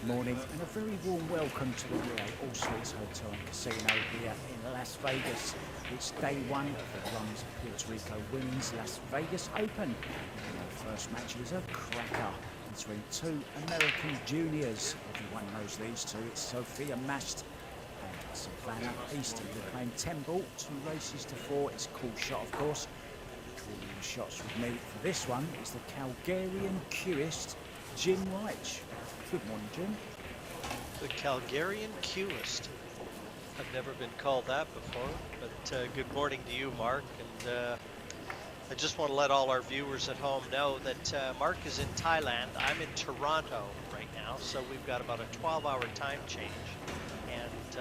Morning and a very warm welcome to the Real All Suites Hotel and Casino here in Las Vegas. It's day one of the Rums of Puerto Rico Women's Las Vegas Open. And our first match is a cracker between two American juniors. Everyone knows these two. It's Sofia Mast and Savannah Easton. They're playing 10 ball, 2 races to 4. It's a cool shot, of course. Calling the shots with me for this one is the Calgarian cubist, Jim Reich. Good morning, Jim. The Calgarian cubist. I've never been called that before, but good morning to you, Mark. And I just want to let all our viewers at home know that Mark is in Thailand. I'm in Toronto right now, so we've got about a 12-hour time change. And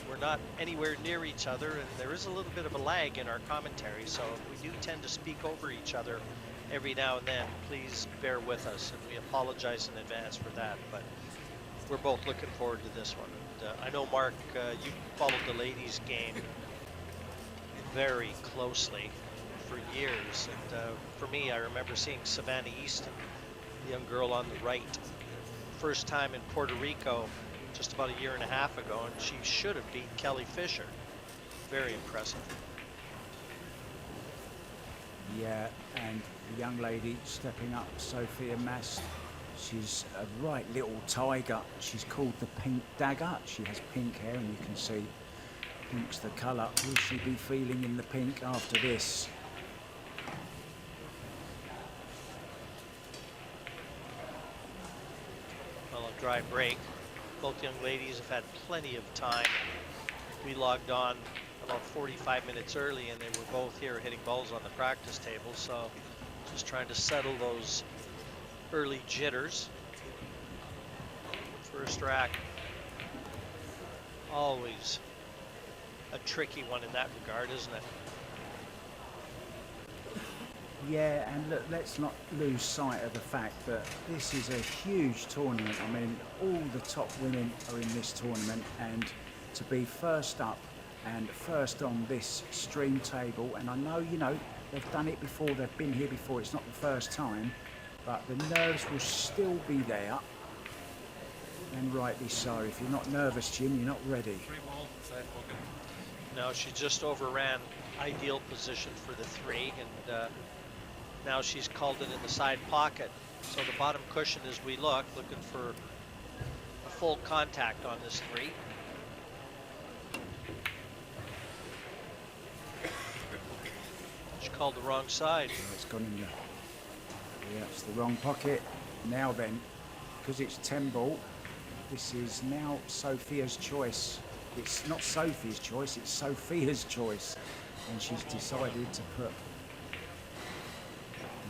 we're not anywhere near each other, and there is a little bit of a lag in our commentary, so if we do tend to speak over each other every now and then, please bear with us, and we apologize in advance for that, but we're both looking forward to this one. And I know, Mark, you followed the ladies' game very closely for years, and for me, I remember seeing Savannah Easton, the young girl on the right, first time in Puerto Rico just about a year and a half ago, and she should have beat Kelly Fisher. Very impressive. Yeah, and the young lady stepping up, Sofia Mast. She's a right little tiger. She's called the Pink Dagger. She has pink hair, and you can see pink's the colour. Will she be feeling in the pink after this? Well, a dry break. Both young ladies have had plenty of time. We logged on about 45 minutes early, and they were both here hitting balls on the practice table, so just trying to settle those early jitters. First rack, always a tricky one in that regard, isn't it? Yeah, and look, let's not lose sight of the fact that this is a huge tournament. I mean, all the top women are in this tournament, and to be first up and first on this stream table, and I know, you know, they've done it before, they've been here before, it's not the first time, but the nerves will still be there, and rightly so. If you're not nervous, Jim, you're not ready. No, she just overran ideal position for the 3, and now she's called it in the side pocket. So the bottom cushion as we looking for a full contact on this 3. She called the wrong side. Oh, it's gone in the... Yeah, it's the wrong pocket. Now then, because it's 10 ball, this is now Sofia's choice. It's not Sophie's choice, it's Sofia's choice. And she's decided to put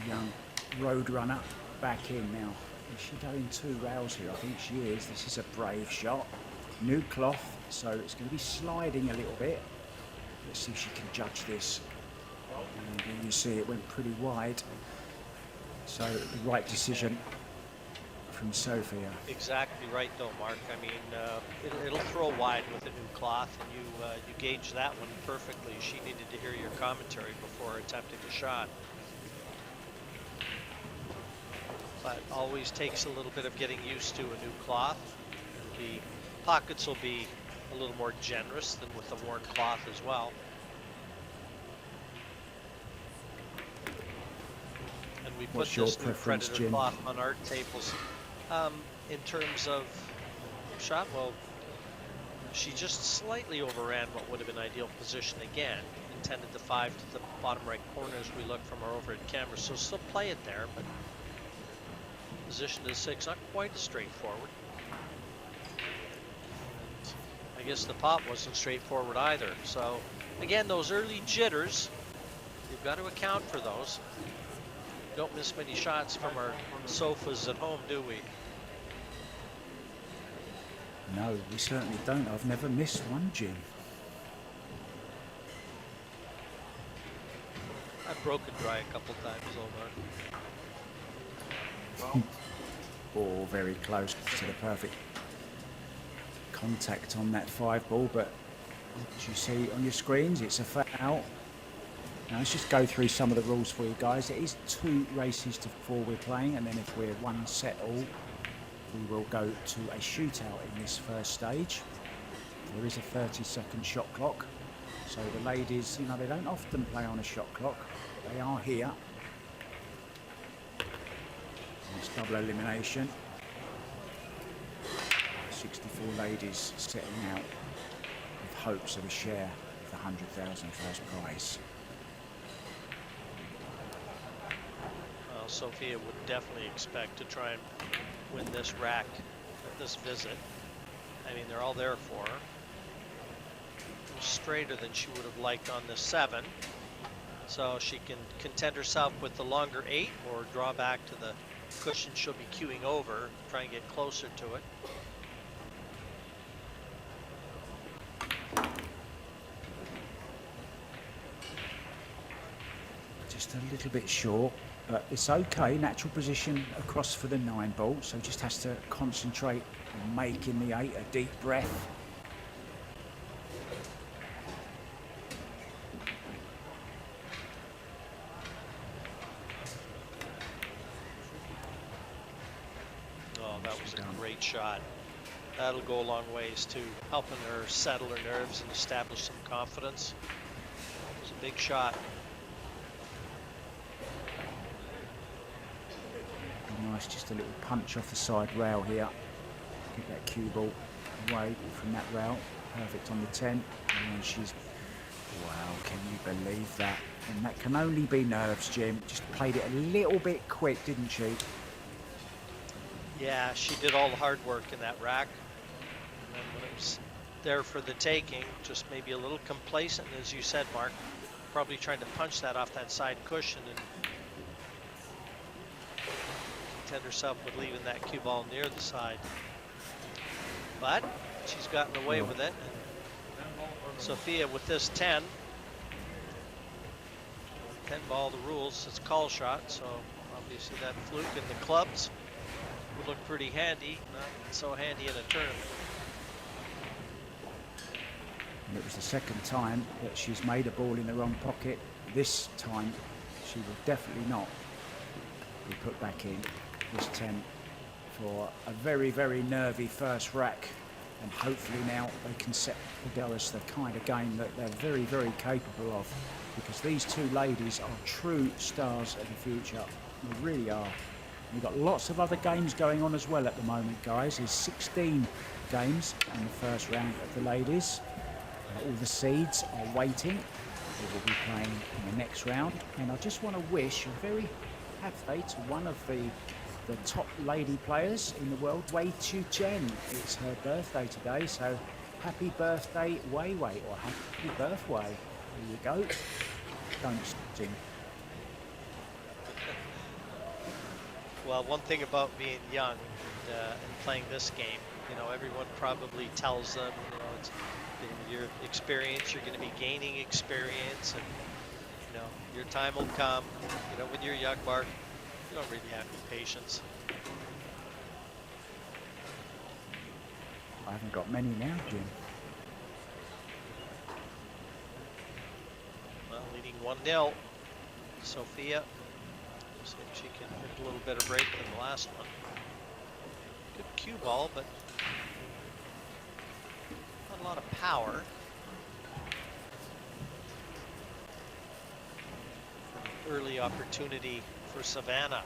the young Roadrunner back in now. Is she going 2 rails here? I think she is. This is a brave shot. New cloth, so it's going to be sliding a little bit. Let's see if she can judge this. And you see it went pretty wide. So the right decision from Sofia. Exactly right though, Mark. I mean, it'll throw wide with a new cloth, and you gauge that one perfectly. She needed to hear your commentary before attempting a shot. But always takes a little bit of getting used to a new cloth. The pockets will be a little more generous than with the worn cloth as well. And we put this new Predator Jim? cloth on our tables. In terms of shot, well, she just slightly overran what would have been ideal position again. Intended the 5 to the bottom right corner as we look from our overhead camera, so still play it there, but position to the 6, not quite as straightforward. And I guess the pop wasn't straightforward either. So again, those early jitters, you've got to account for those. Don't miss many shots from our sofas at home, do we? No, we certainly don't. I've never missed one, Jim. I've broken dry a couple times, Omar. Oh, very close to the perfect contact on that 5 ball, but as you see on your screens, it's a foul. Now let's just go through some of the rules for you guys. It is 2 races to 4 we're playing, and then if we're 1 set all, we will go to a shootout in this first stage. There is a 30-second shot clock. So the ladies, you know, they don't often play on a shot clock. They are here. And it's double elimination. 64 ladies setting out with hopes of a share of the 100,000 first prize. Well, Sofia would definitely expect to try and win this rack at this visit. I mean, they're all there for her. Straighter than she would have liked on the 7, so she can content herself with the longer 8 or draw back to the cushion she'll be queuing over, try and get closer to it. Just a little bit short, but it's okay. Natural position across for the 9 ball, so just has to concentrate on making the 8 a deep breath. Great shot. That'll go a long ways to helping her settle her nerves and establish some confidence. It was a big shot. Nice, just a little punch off the side rail here. Get that cue ball away from that rail. Perfect on the 10. And she's, wow, can you believe that? And that can only be nerves, Jim. Just played it a little bit quick, didn't she? Yeah, she did all the hard work in that rack. And then when it was there for the taking, just maybe a little complacent, as you said, Mark, probably trying to punch that off that side cushion and content herself with leaving that cue ball near the side. But she's gotten away with it. And Sofia with this 10 ball, the rules, it's call shot, so obviously that fluke in the clubs would look pretty handy, not so handy in a tournament. And it was the second time that she's made a ball in the wrong pocket. This time she will definitely not be put back in. This 10 for a very, very nervy first rack, and hopefully now they can set the Dallas the kind of game that they're very, very capable of, because these two ladies are true stars of the future. They really are. We've got lots of other games going on as well at the moment, guys. There's 16 games in the first round of the ladies. All the seeds are waiting. They will be playing in the next round. And I just want to wish a very happy birthday to one of the top lady players in the world, Wei Chu Chen. It's her birthday today, so happy birthday, Wei Wei, or happy birthday. There you go. Don't sing. Well, one thing about being young and playing this game, you know, everyone probably tells them, you know, it's in your experience, you're going to be gaining experience, and you know, your time will come. You know, when you're young, Mark, you don't really have any patience. I haven't got many now, Jim. Well, leading 1-0. Sofia. See if she can hit a little better break than the last one. Good cue ball, but not a lot of power. Early opportunity for Savannah,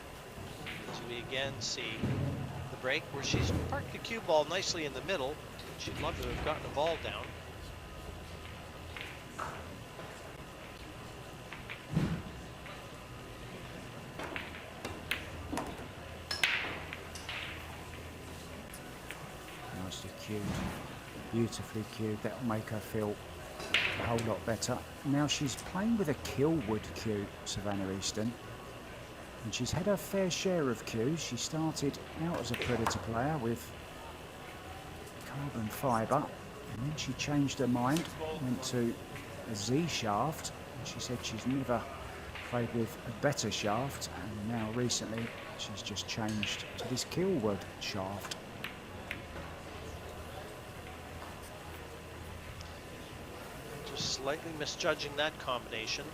as we again see the break where she's parked the cue ball nicely in the middle. She'd love to have gotten the ball down. Nicely cued, beautifully cued. That'll make her feel a whole lot better. Now she's playing with a Killwood cue, Savannah Easton, and she's had her fair share of cues. She started out as a Predator player with carbon fibre, and then she changed her mind, went to a Z shaft, and she said she's never played with a better shaft, and now recently she's just changed to this Killwood shaft. Slightly misjudging that combination.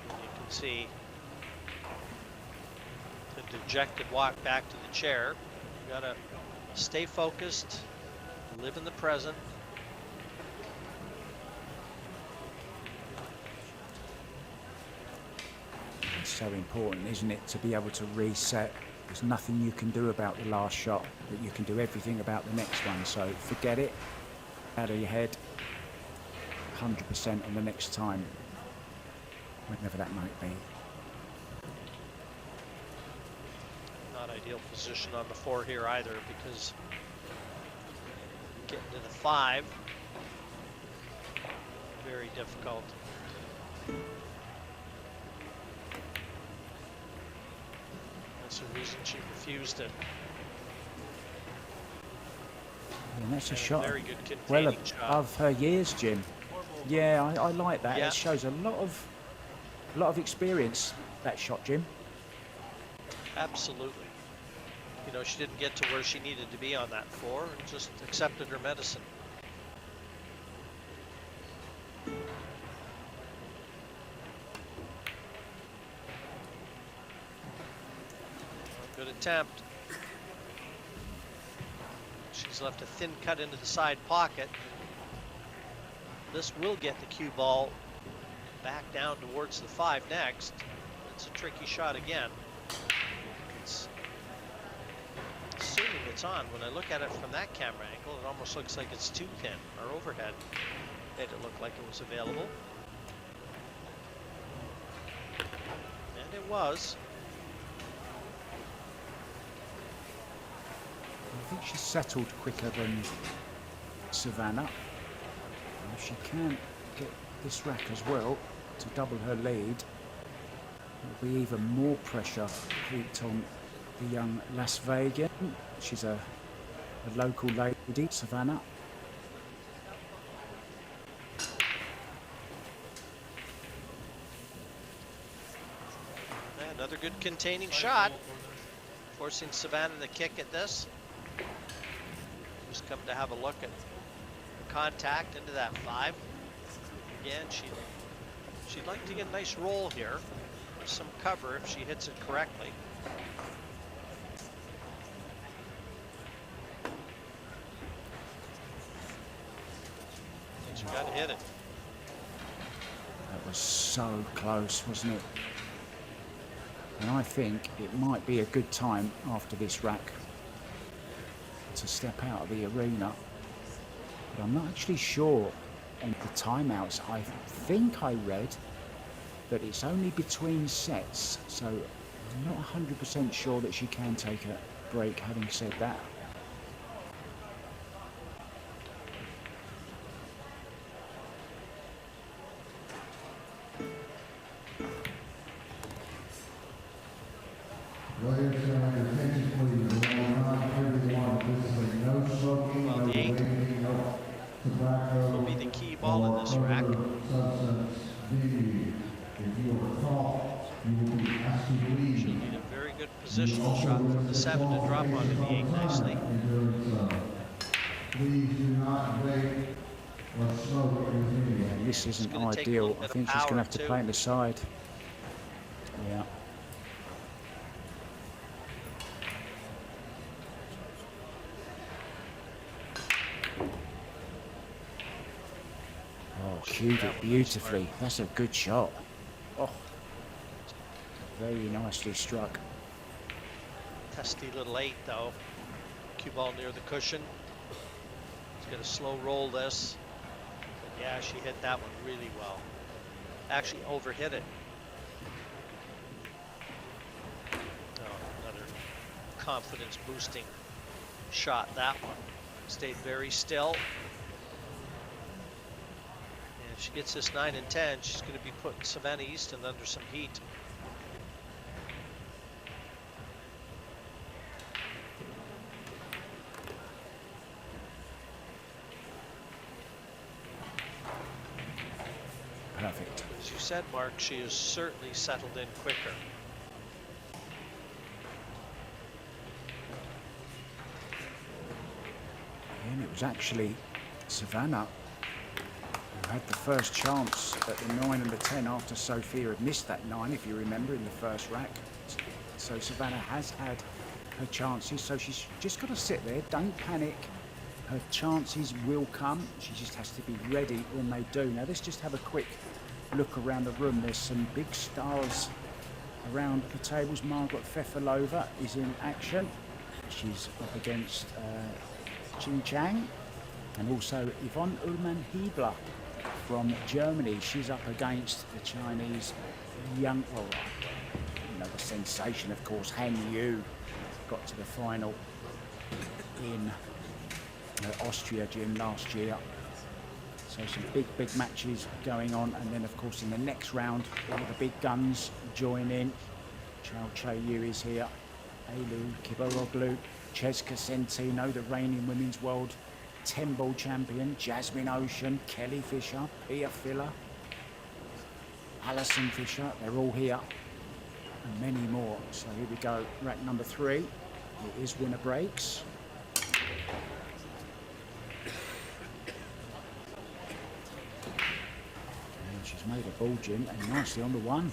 You can see the dejected walk back to the chair. You gotta stay focused, live in the present. It's so important, isn't it, to be able to reset. There's nothing you can do about the last shot, but you can do everything about the next one. So forget it, out of your head, 100% on the next time, whenever that might be. Not ideal position on the 4 here either, because getting to the 5, very difficult. That's the reason she refused it. And that's a And shot very good well containing shot. above her years, Jim. Yeah, I like that. Yeah. It shows a lot of experience, that shot, Jim. Absolutely. You know, she didn't get to where she needed to be on that 4 and just accepted her medicine. Good attempt. She's left a thin cut into the side pocket. This will get the cue ball back down towards the 5 next. It's a tricky shot again. It's assuming it's on. When I look at it from that camera angle, it almost looks like it's too thin. Our overhead made it look like it was available. And it was. I think she's settled quicker than Savannah. And if she can get this rack as well to double her lead, there'll be even more pressure heaped on the young Las Vegas. She's a local lady, Savannah. Another good containing shot, forcing Savannah to kick at this. Just come to have a look at the contact into that 5. Again, she'd like to get a nice roll here. There's some cover if she hits it correctly. She got to hit it. That was so close, wasn't it? And I think it might be a good time after this rack to step out of the arena. But I'm not actually sure on the timeouts. I think I read that it's only between sets, so I'm not 100% sure that she can take a break, having said that. Well, the 8 will be the key ball in this rack. She'll need a very good positional shot from the 7 to drop onto the 8 nicely. Please do not wait or smoke anything. Yeah, this isn't gonna take a ideal. little I bit of think she's going to power, have to too. play in the side. Yeah. Oh, cued it beautifully. That's a good shot. Oh, very nicely struck. Testy little 8 though. Cue ball near the cushion. She's gonna slow roll this. But yeah, she hit that one really well. Actually overhit it. Oh, another confidence boosting shot, that one. Stayed very still. And if she gets this 9 and 10, she's gonna be putting Savannah Easton under some heat. Perfect. As you said, Mark, she has certainly settled in quicker. And it was actually Savannah who had the first chance at the 9 and the 10 after Sofia had missed that 9, if you remember, in the first rack. So Savannah has had her chances, so she's just got to sit there, don't panic. Her chances will come, she just has to be ready when they do. Now let's just have a quick look around the room. There's some big stars around the tables. Margaret Fefalova is in action. She's up against Jing Chang, and also Yvonne Ullmann-Hiebler from Germany. She's up against the Chinese young, well, you know, the sensation, of course, Han Yu. Got to the final in Austria, Jim, last year. So some big matches going on, and then of course in the next round all the big guns join in. Chao Che-Yu is here, Ailu Kibaroglu, Cheska Centino, the reigning women's world 10-ball champion, Jasmine Ocean, Kelly Fisher, Pia Filler, Alison Fisher, they're all here, and many more. So here we go, rack number 3, it is winner breaks. And she's made a ball, Jim, and nicely on the 1.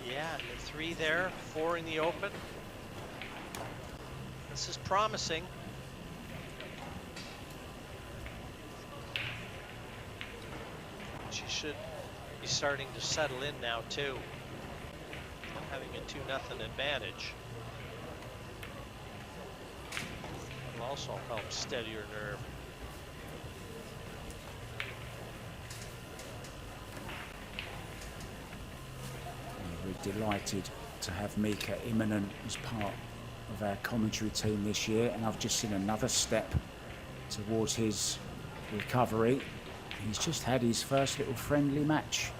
Yeah, the 3 there, 4 in the open. This is promising. She should be starting to settle in now too, having a 2-0 advantage. It'll also help steady her nerve. We're delighted to have Mika Immonen as part of our commentary team this year, and I've just seen another step towards his recovery. He's just had his first little friendly match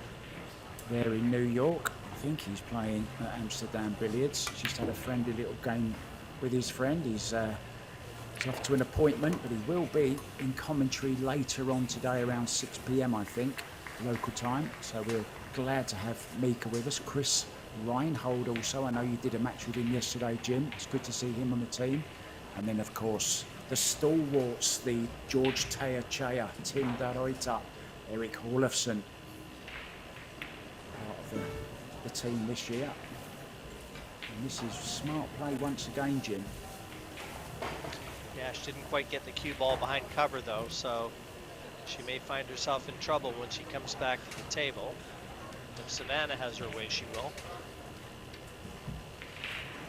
there in New York. I think he's playing at Amsterdam Billiards. Just had a friendly little game with his friend. He's off to an appointment, but he will be in commentary later on today around 6 p.m. I think, local time. So we're glad to have Mika with us. Chris Reinhold also, I know you did a match with him yesterday, Jim. It's good to see him on the team. And then of course the stalwarts, the George Teachea, Tim Daroita, Eric Olofsson, part of the team this year. And this is smart play once again, Jim. Yeah, she didn't quite get the cue ball behind cover though, so she may find herself in trouble when she comes back to the table. If Savannah has her way, she will.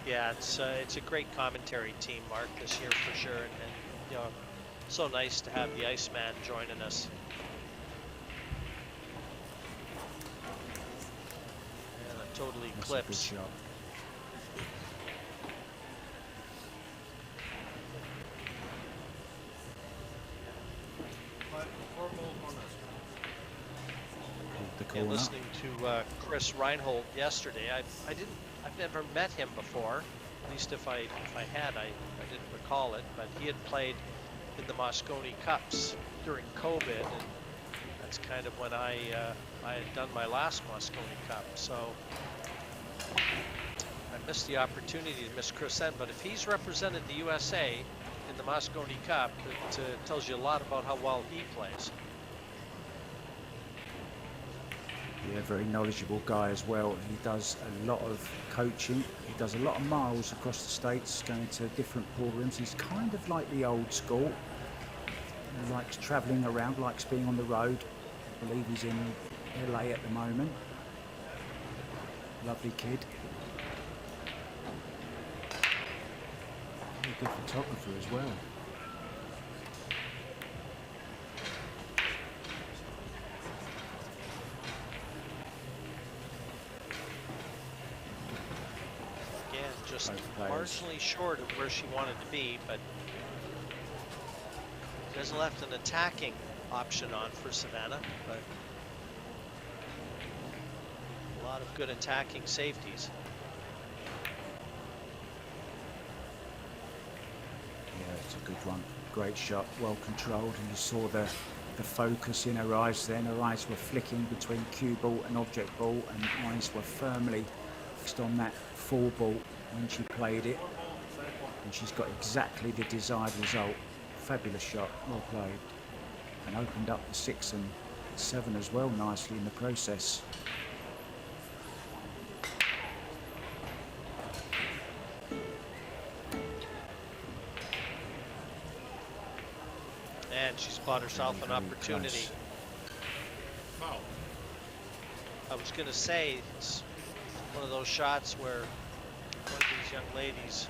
Yeah, it's a great commentary team, Mark, this year for sure, and you know, so nice to have the Iceman joining us. And a total eclipse. And listening to Chris Reinhold yesterday, I've never met him before. At least if I had, I didn't recall it. But he had played in the Moscone Cups during COVID, and that's kind of when I had done my last Moscone Cup. So I missed the opportunity to miss Chris then. But if he's represented the USA in the Moscone Cup, it tells you a lot about how well he plays. Yeah, very knowledgeable guy as well. He does a lot of coaching. He does a lot of miles across the States, going to different pool rooms. He's kind of like the old school. He likes travelling around, likes being on the road. I believe he's in LA at the moment. Lovely kid. Very good photographer as well. Just marginally short of where she wanted to be, but there's left an attacking option on for Savannah, but a lot of good attacking safeties. Yeah, it's a good one. Great shot, well controlled, and you saw the focus in her eyes then. Her eyes were flicking between cue ball and object ball, and eyes were firmly fixed on that 4 ball when she played it, and she's got exactly the desired result. Fabulous shot, well played, and opened up the 6 and 7 as well nicely in the process. And she's bought herself an opportunity. Close. I was going to say, it's one of those shots where one of these young ladies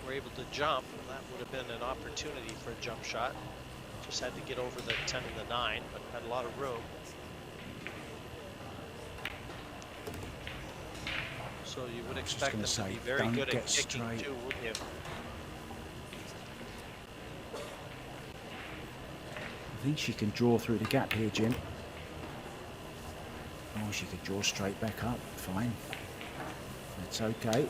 were able to jump, and that would have been an opportunity for a jump shot. Just had to get over the 10 and the 9, but had a lot of room. So you would expect them to be very good at kicking too, wouldn't you? I think she can draw through the gap here, Jim. Oh, she could draw straight back up. Fine. That's okay.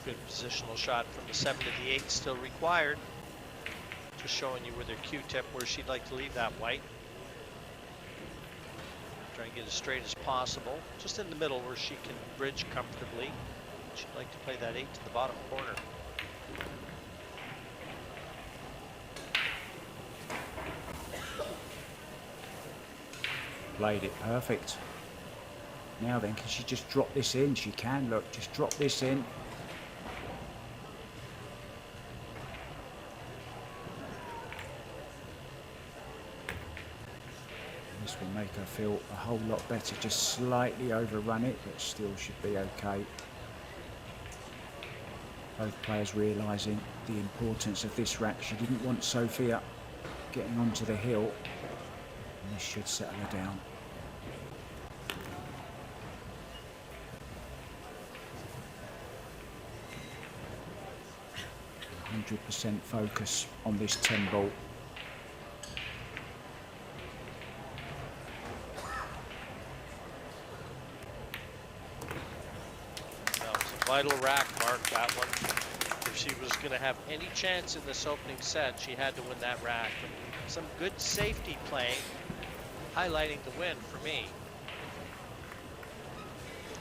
Good positional shot from the 7 to the 8 still required. Just showing you with her Q-tip where she'd like to leave that white. Try and get as straight as possible. Just in the middle where she can bridge comfortably. She'd like to play that 8 to the bottom corner. Played it perfect. Now then, can she just drop this in? She can, look, just drop this in. This will make her feel a whole lot better. Just slightly overrun it, but still should be okay. Both players realising the importance of this rack. She didn't want Sofia getting onto the hill, and this should settle her down. %100% focus on this 10 ball. That was a vital rack, Mark, that one. If she was going to have any chance in this opening set, she had to win that rack. And some good safety play, highlighting the win for me.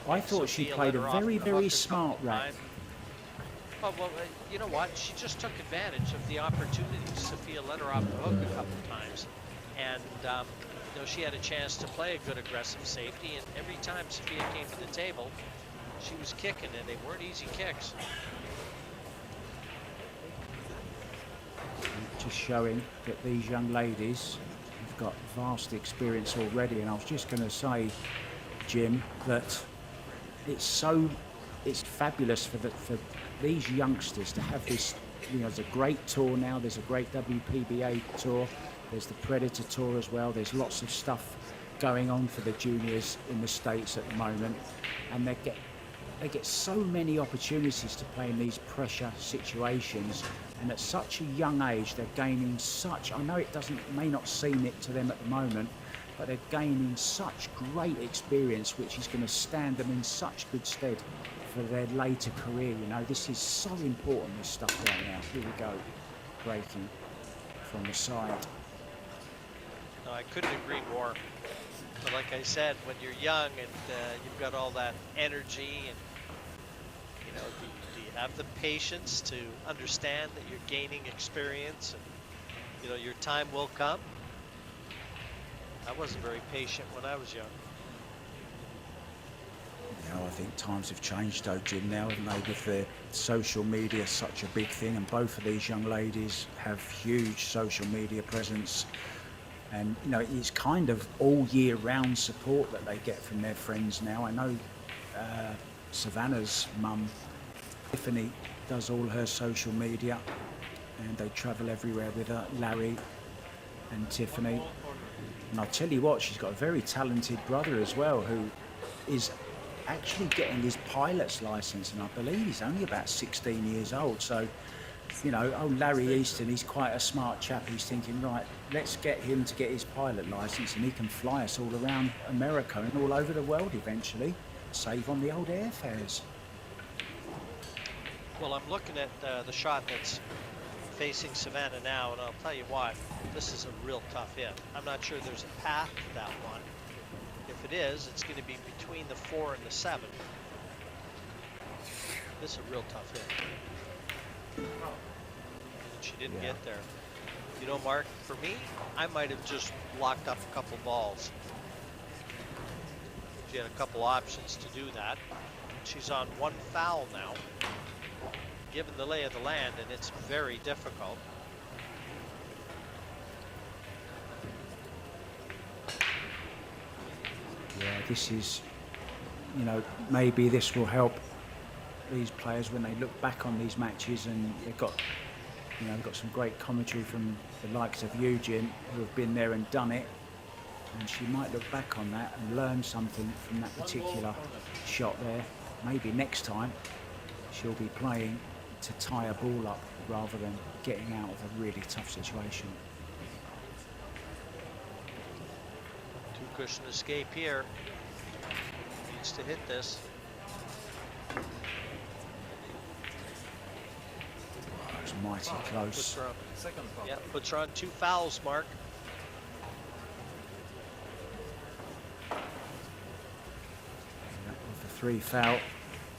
I thought she played a very smart rack. Oh, well, you know what? She just took advantage of the opportunities. Sofia let her off the hook a couple times. And, you know, she had a chance to play a good aggressive safety. And every time Sofia came to the table, she was kicking, and they weren't easy kicks. Just showing that these young ladies have got vast experience already. And I was just going to say, Jim, that it's fabulous for these youngsters to have this. You know, there's a great tour now. There's a great WPBA tour. There's the Predator tour as well. There's lots of stuff going on for the juniors in the States at the moment, and they get so many opportunities to play in these pressure situations. And at such a young age, they're gaining such. I know it may not seem it to them at the moment, but they're gaining such great experience, which is going to stand them in such good stead for their later career. You know, this is so important, this stuff right now. Here we go, breaking from the side. No, I couldn't agree more. But like I said, when you're young and you've got all that energy, and you know, do you have the patience to understand that you're gaining experience, and you know your time will come? I wasn't very patient when I was young. You know, I think times have changed though, Jim, now, haven't they, with the social media, such a big thing, and both of these young ladies have huge social media presence. And, you know, it's kind of all year round support that they get from their friends now. I know Savannah's mum, Tiffany, does all her social media, and they travel everywhere with her, Larry and Tiffany. And I'll tell you what, she's got a very talented brother as well, who is actually getting his pilot's license, and I believe he's only about 16 years old. So, you know, old Larry Easton, he's quite a smart chap. He's thinking, right, let's get him to get his pilot license, and he can fly us all around America and all over the world eventually, save on the old airfares. Well, I'm looking at the shot that's facing Savannah now, and I'll tell you what, this is a real tough hit. I'm not sure there's a path to that one. If it is, it's going to be between the 4 and the 7. This is a real tough hit. And she didn't Yeah. get there. You know, Mark, for me, I might have just locked up a couple balls. She had a couple options to do that. She's on one foul now, given the lay of the land, and it's very difficult. Yeah, this is, you know, maybe this will help these players when they look back on these matches, and they've got, you know, got some great commentary from the likes of Eugene, who have been there and done it. And she might look back on that and learn something from that particular shot there. Maybe next time she'll be playing to tie a ball up rather than getting out of a really tough situation. Two-cushion escape here. Needs to hit this. It was mighty close. Puts her on 2 fouls, Mark. With the 3 foul,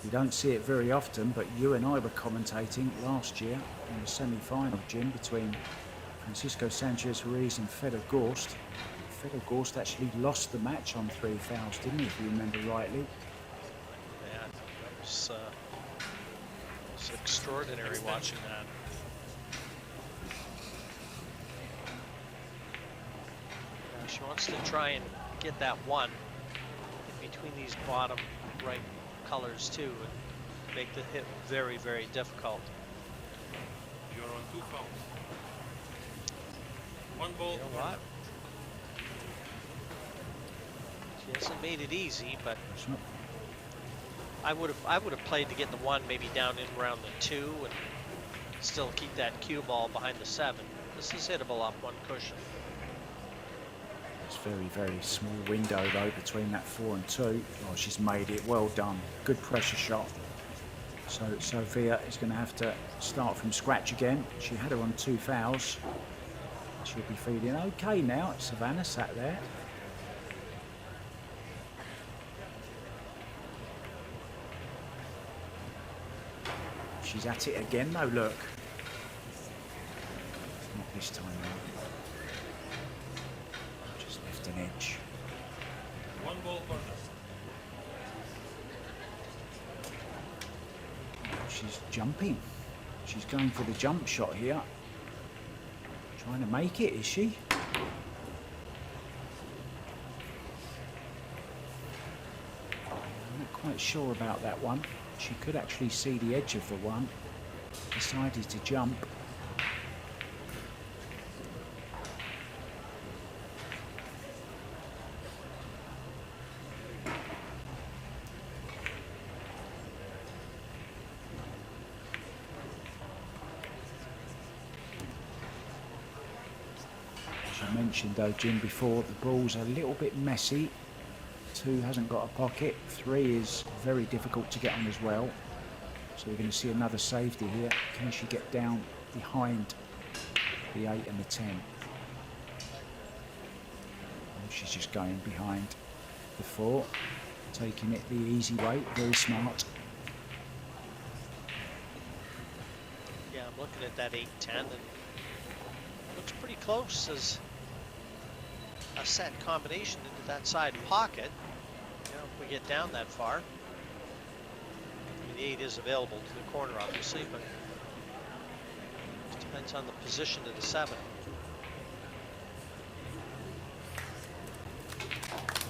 you don't see it very often, but you and I were commentating last year in the semi-final, Jim, between Francisco Sanchez Ruiz and Fedor Gorst. Fedor Gorst actually lost the match on 3 fouls, didn't he, if you remember rightly? Yeah, that was extraordinary watching that. Now she wants to try and get that one in between these bottom right colors too, and make the hit very, very difficult. You're on 2 fouls. 1 ball. You know what? She hasn't made it easy, but It's not. I would have played to get the 1 maybe down in around the 2 and still keep that cue ball behind the 7. This is hittable off 1 cushion. It's very, very small window though between that 4 and 2. Oh, she's made it. Well done. Good pressure shot. So Sofia is going to have to start from scratch again. She had her on 2 fouls. She'll be feeling okay now. Savannah sat there. She's at it again though, look. Not this time though. Just left an inch. 1 ball corner. She's jumping. She's going for the jump shot here. Trying to make it, is she? I'm not quite sure about that one. She could actually see the edge of the one. Decided to jump. As I mentioned though, Jim, before, the ball's a little bit messy. 2 hasn't got a pocket. 3 is very difficult to get on as well. So we're going to see another safety here. Can she get down behind the 8 and the 10? Oh, she's just going behind the 4, taking it the easy way. Very smart. Yeah, I'm looking at that 8-10 and it looks pretty close as a set combination into that side pocket. You know, if we get down that far. I mean, the 8 is available to the corner, obviously, but it depends on the position of the 7.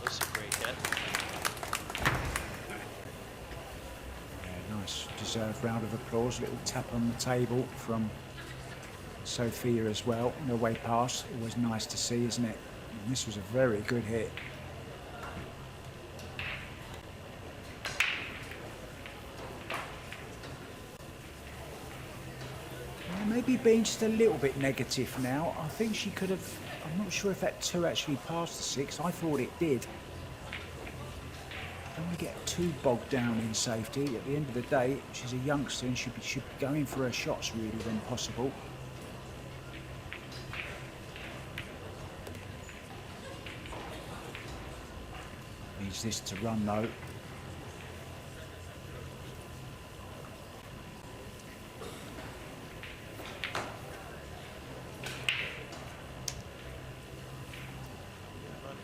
That's a great hit. Yeah, nice. Deserved round of applause. Little tap on the table from Sofia as well. No way past. Always nice to see, isn't it? And this was a very good hit. Maybe being just a little bit negative now. I think she could have. I'm not sure if that 2 actually passed the 6. I thought it did. Don't want to get too bogged down in safety. At the end of the day, she's a youngster and should be going for her shots really when possible. Needs this to run though.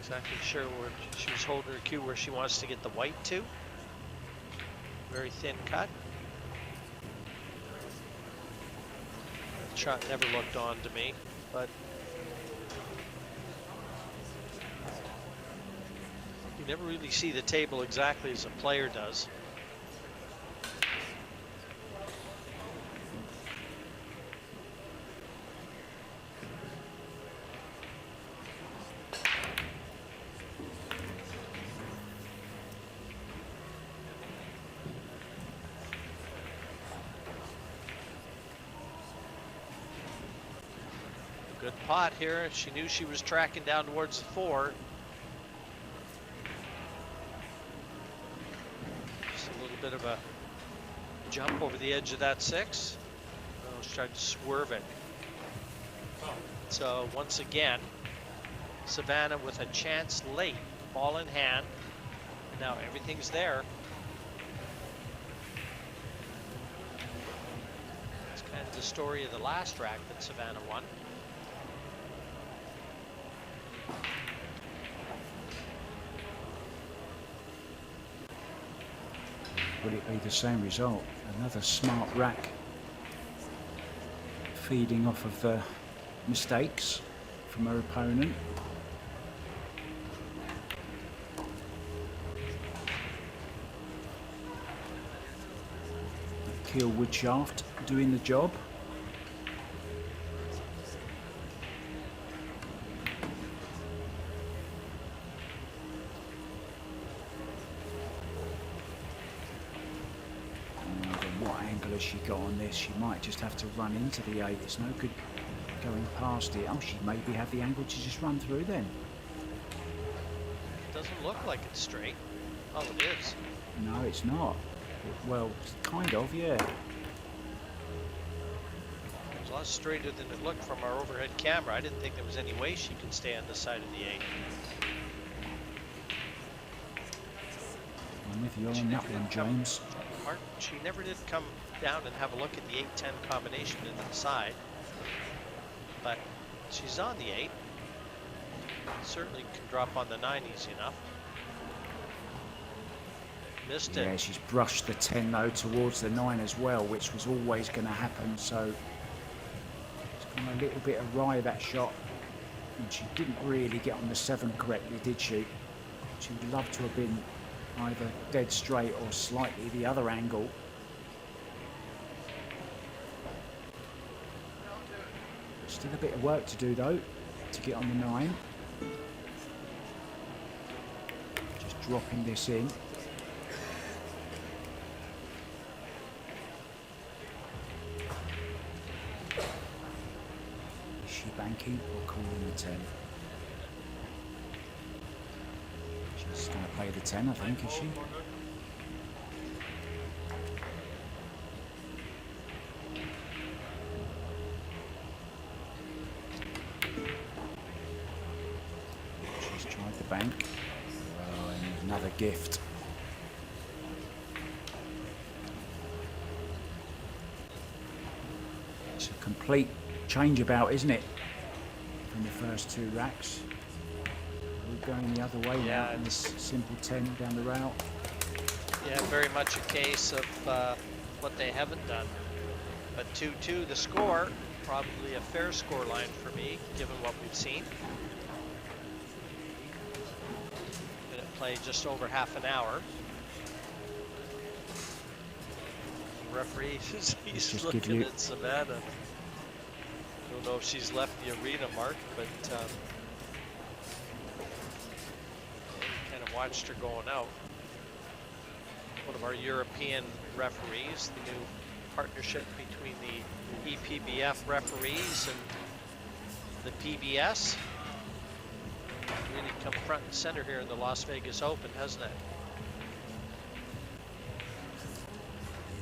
exactly sure where she was holding her cue, where she wants to get the white to. Very thin cut. That shot never looked on to me, but you never really see the table exactly as a player does. Good pot here. She knew she was tracking down towards the 4. Just a little bit of a jump over the edge of that 6. Oh, she tried to swerve it. So once again, Savannah with a chance late, ball in hand. Now everything's there. It's kind of the story of the last rack that Savannah won. Will it be the same result? Another smart rack feeding off of the mistakes from her opponent. Keel wood shaft doing the job. She got on this, she might just have to run into the 8. It's no good going past it. Oh, she maybe have the angle to just run through then. It doesn't look like it's straight. Oh, it is. No, it's not. Well, kind of, yeah. It's a lot straighter than it looked from our overhead camera. I didn't think there was any way she could stay on this side of the 8. I'm with you on that one, James. She never did come down and have a look at the 8-10 combination into the side, but she's on the 8. Certainly can drop on the 9 easy enough. Missed it. Yeah, she's brushed the 10 though towards the 9 as well, which was always going to happen. So it's gone a little bit awry, that shot, and she didn't really get on the 7 correctly, did she? She would love to have been either dead straight or slightly the other angle. Still a bit of work to do though, to get on the 9. Just dropping this in. Is she banking or calling the 10? She's going to play the 10, I think, is she? Bank. Oh, and another gift. It's a complete change about, isn't it? From the first 2 racks. We're going the other way now in this simple 10 down the route. Yeah, very much a case of what they haven't done. But 2-2 the score, probably a fair score line for me, given what we've seen. Play just over half an hour. The referee, he's looking at Savannah. I don't know if she's left the arena, Mark, but kind of watched her going out. One of our European referees, the new partnership between the EPBF referees and the PBS. Really come front and center here in the Las Vegas Open, hasn't it?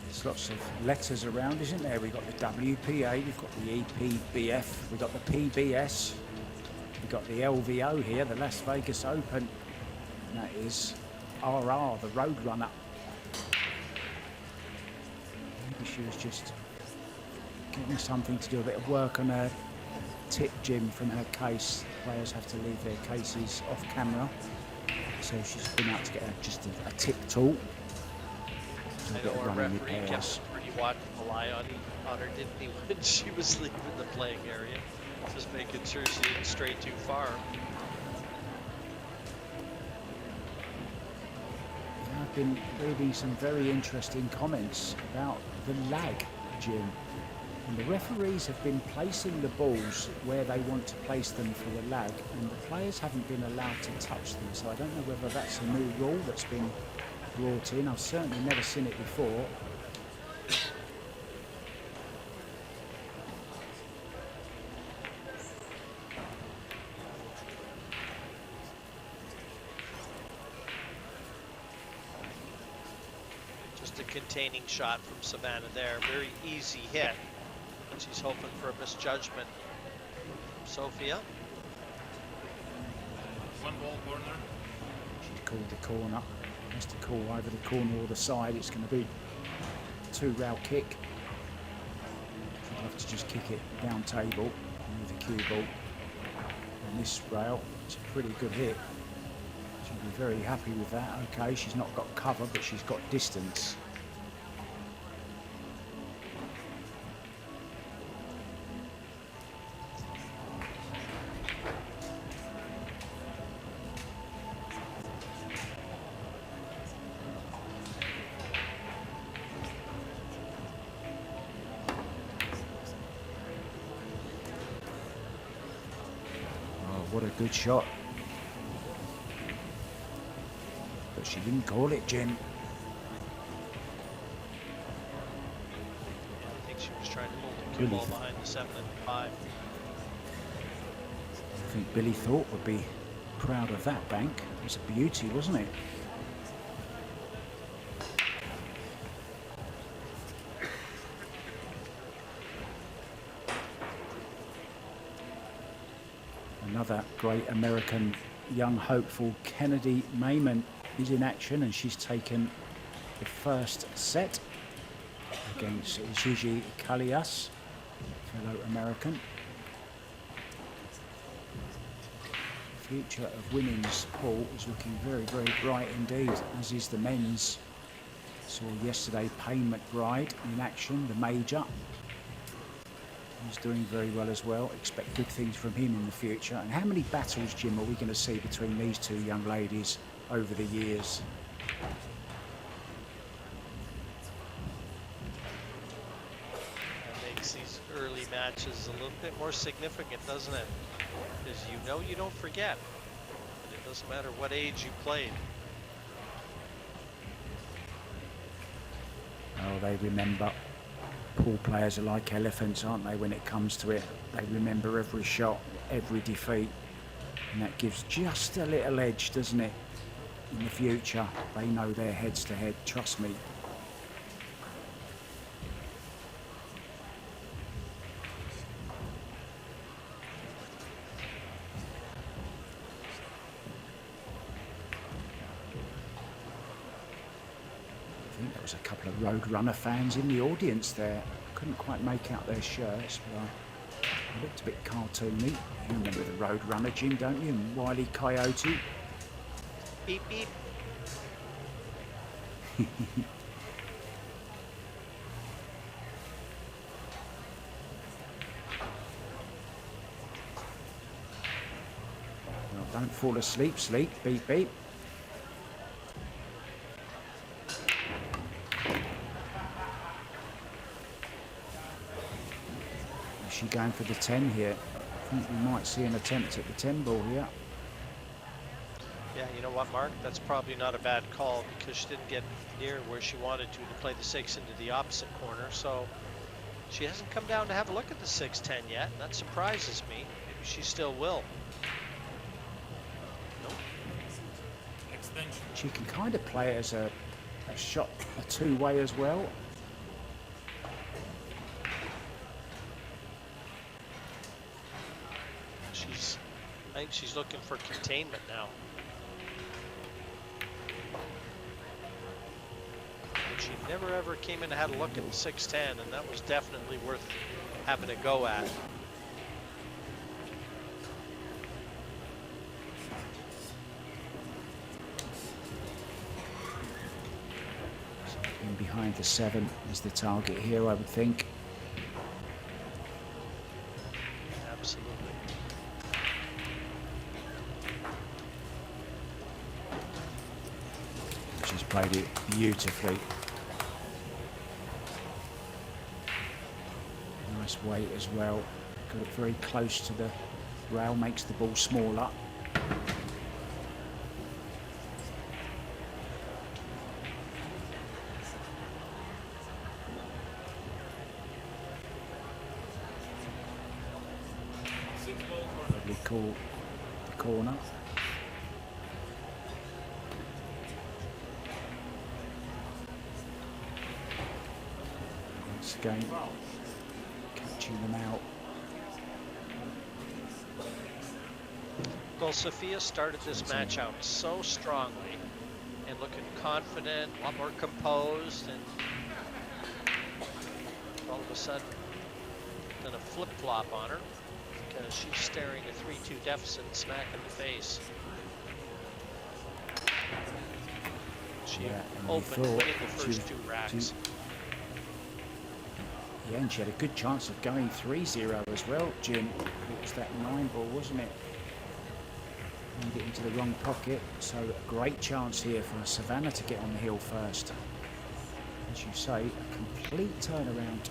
There's lots of letters around, isn't there? We've got the WPA, we've got the EPBF, we've got the PBS, we've got the LVO here, the Las Vegas Open, and that is RR, the Roadrunner. Maybe she was just getting something to do, a bit of work on her tip, Jim, from her case. players have to leave their cases off camera. So she's been out to get just a tip tool. I know our referee kept a pretty watchful eye on her, didn't he, when she was leaving the playing area? Just making sure she didn't stray too far. I've been reading some very interesting comments about the lag, Jim. And the referees have been placing the balls where they want to place them for the lag, and the players haven't been allowed to touch them. So I don't know whether that's a new rule that's been brought in. I've certainly never seen it before. Just a containing shot from Savannah there. Very easy hit. She's hoping for a misjudgment from Sofia. One ball corner. She's called the corner. Has to call either the corner or the side. It's going to be a 2-rail kick. She'd have to just kick it down table with the cue ball. And this rail, it's a pretty good hit. She'll be very happy with that. Okay, she's not got cover, but she's got distance. What a good shot. But she didn't call it, Jim. Yeah, I think she was trying to hold the cue ball behind the 7 and 5. I think Billy Thorpe would be proud of that bank. It was a beauty, wasn't it? Another great American young hopeful, Kennedy Mayman, is in action, and she's taken the first set against Gigi Callias, fellow American. The future of women's pool is looking very, very bright indeed, as is the men's. Saw yesterday Payne McBride in action, the major. He's doing very well as well. Expect good things from him in the future. And how many battles, Jim, are we going to see between these two young ladies over the years? That makes these early matches a little bit more significant, doesn't it? Because you know you don't forget. And it doesn't matter what age you played. Oh, they remember. Pool players are like elephants, aren't they, when it comes to it? They remember every shot, every defeat. And that gives just a little edge, doesn't it? In the future, they know their heads to head, trust me. I think there was a couple of Roadrunner fans in the audience there. Couldn't quite make out their shirts, but they looked a bit cartoony. You remember the Roadrunner, Jim, don't you? And Wile E. Coyote. Beep, beep. Well, don't fall asleep, sleep. Beep, beep. Is she going for the 10 here? I think we might see an attempt at the 10 ball here. Yeah, you know what, Mark? That's probably not a bad call because she didn't get near where she wanted to play the 6 into the opposite corner. So she hasn't come down to have a look at the 6-10 yet. And that surprises me. Maybe she still will. Nope. Extension. She can kind of play it as a shot, a two-way as well. I think she's looking for containment now. But she never ever came in and had a look at the 6-10, and that was definitely worth having a go at. behind the 7 is the target here, I would think. Absolutely. She's played it beautifully. Nice weight as well. Got it very close to the rail, makes the ball smaller. Lovely call, the corner. Once again, catching them out. Well, Sofia started this match out so strongly and looking confident, a lot more composed, and all of a sudden, done a flip-flop on her because she's staring a 3-2 deficit smack in the face. She opened winning the first 2 racks. Yeah, and she had a good chance of going 3-0 as well, Jim. It was that 9 ball, wasn't it? And get into the wrong pocket, so a great chance here for Savannah to get on the hill first. As you say, a complete turnaround.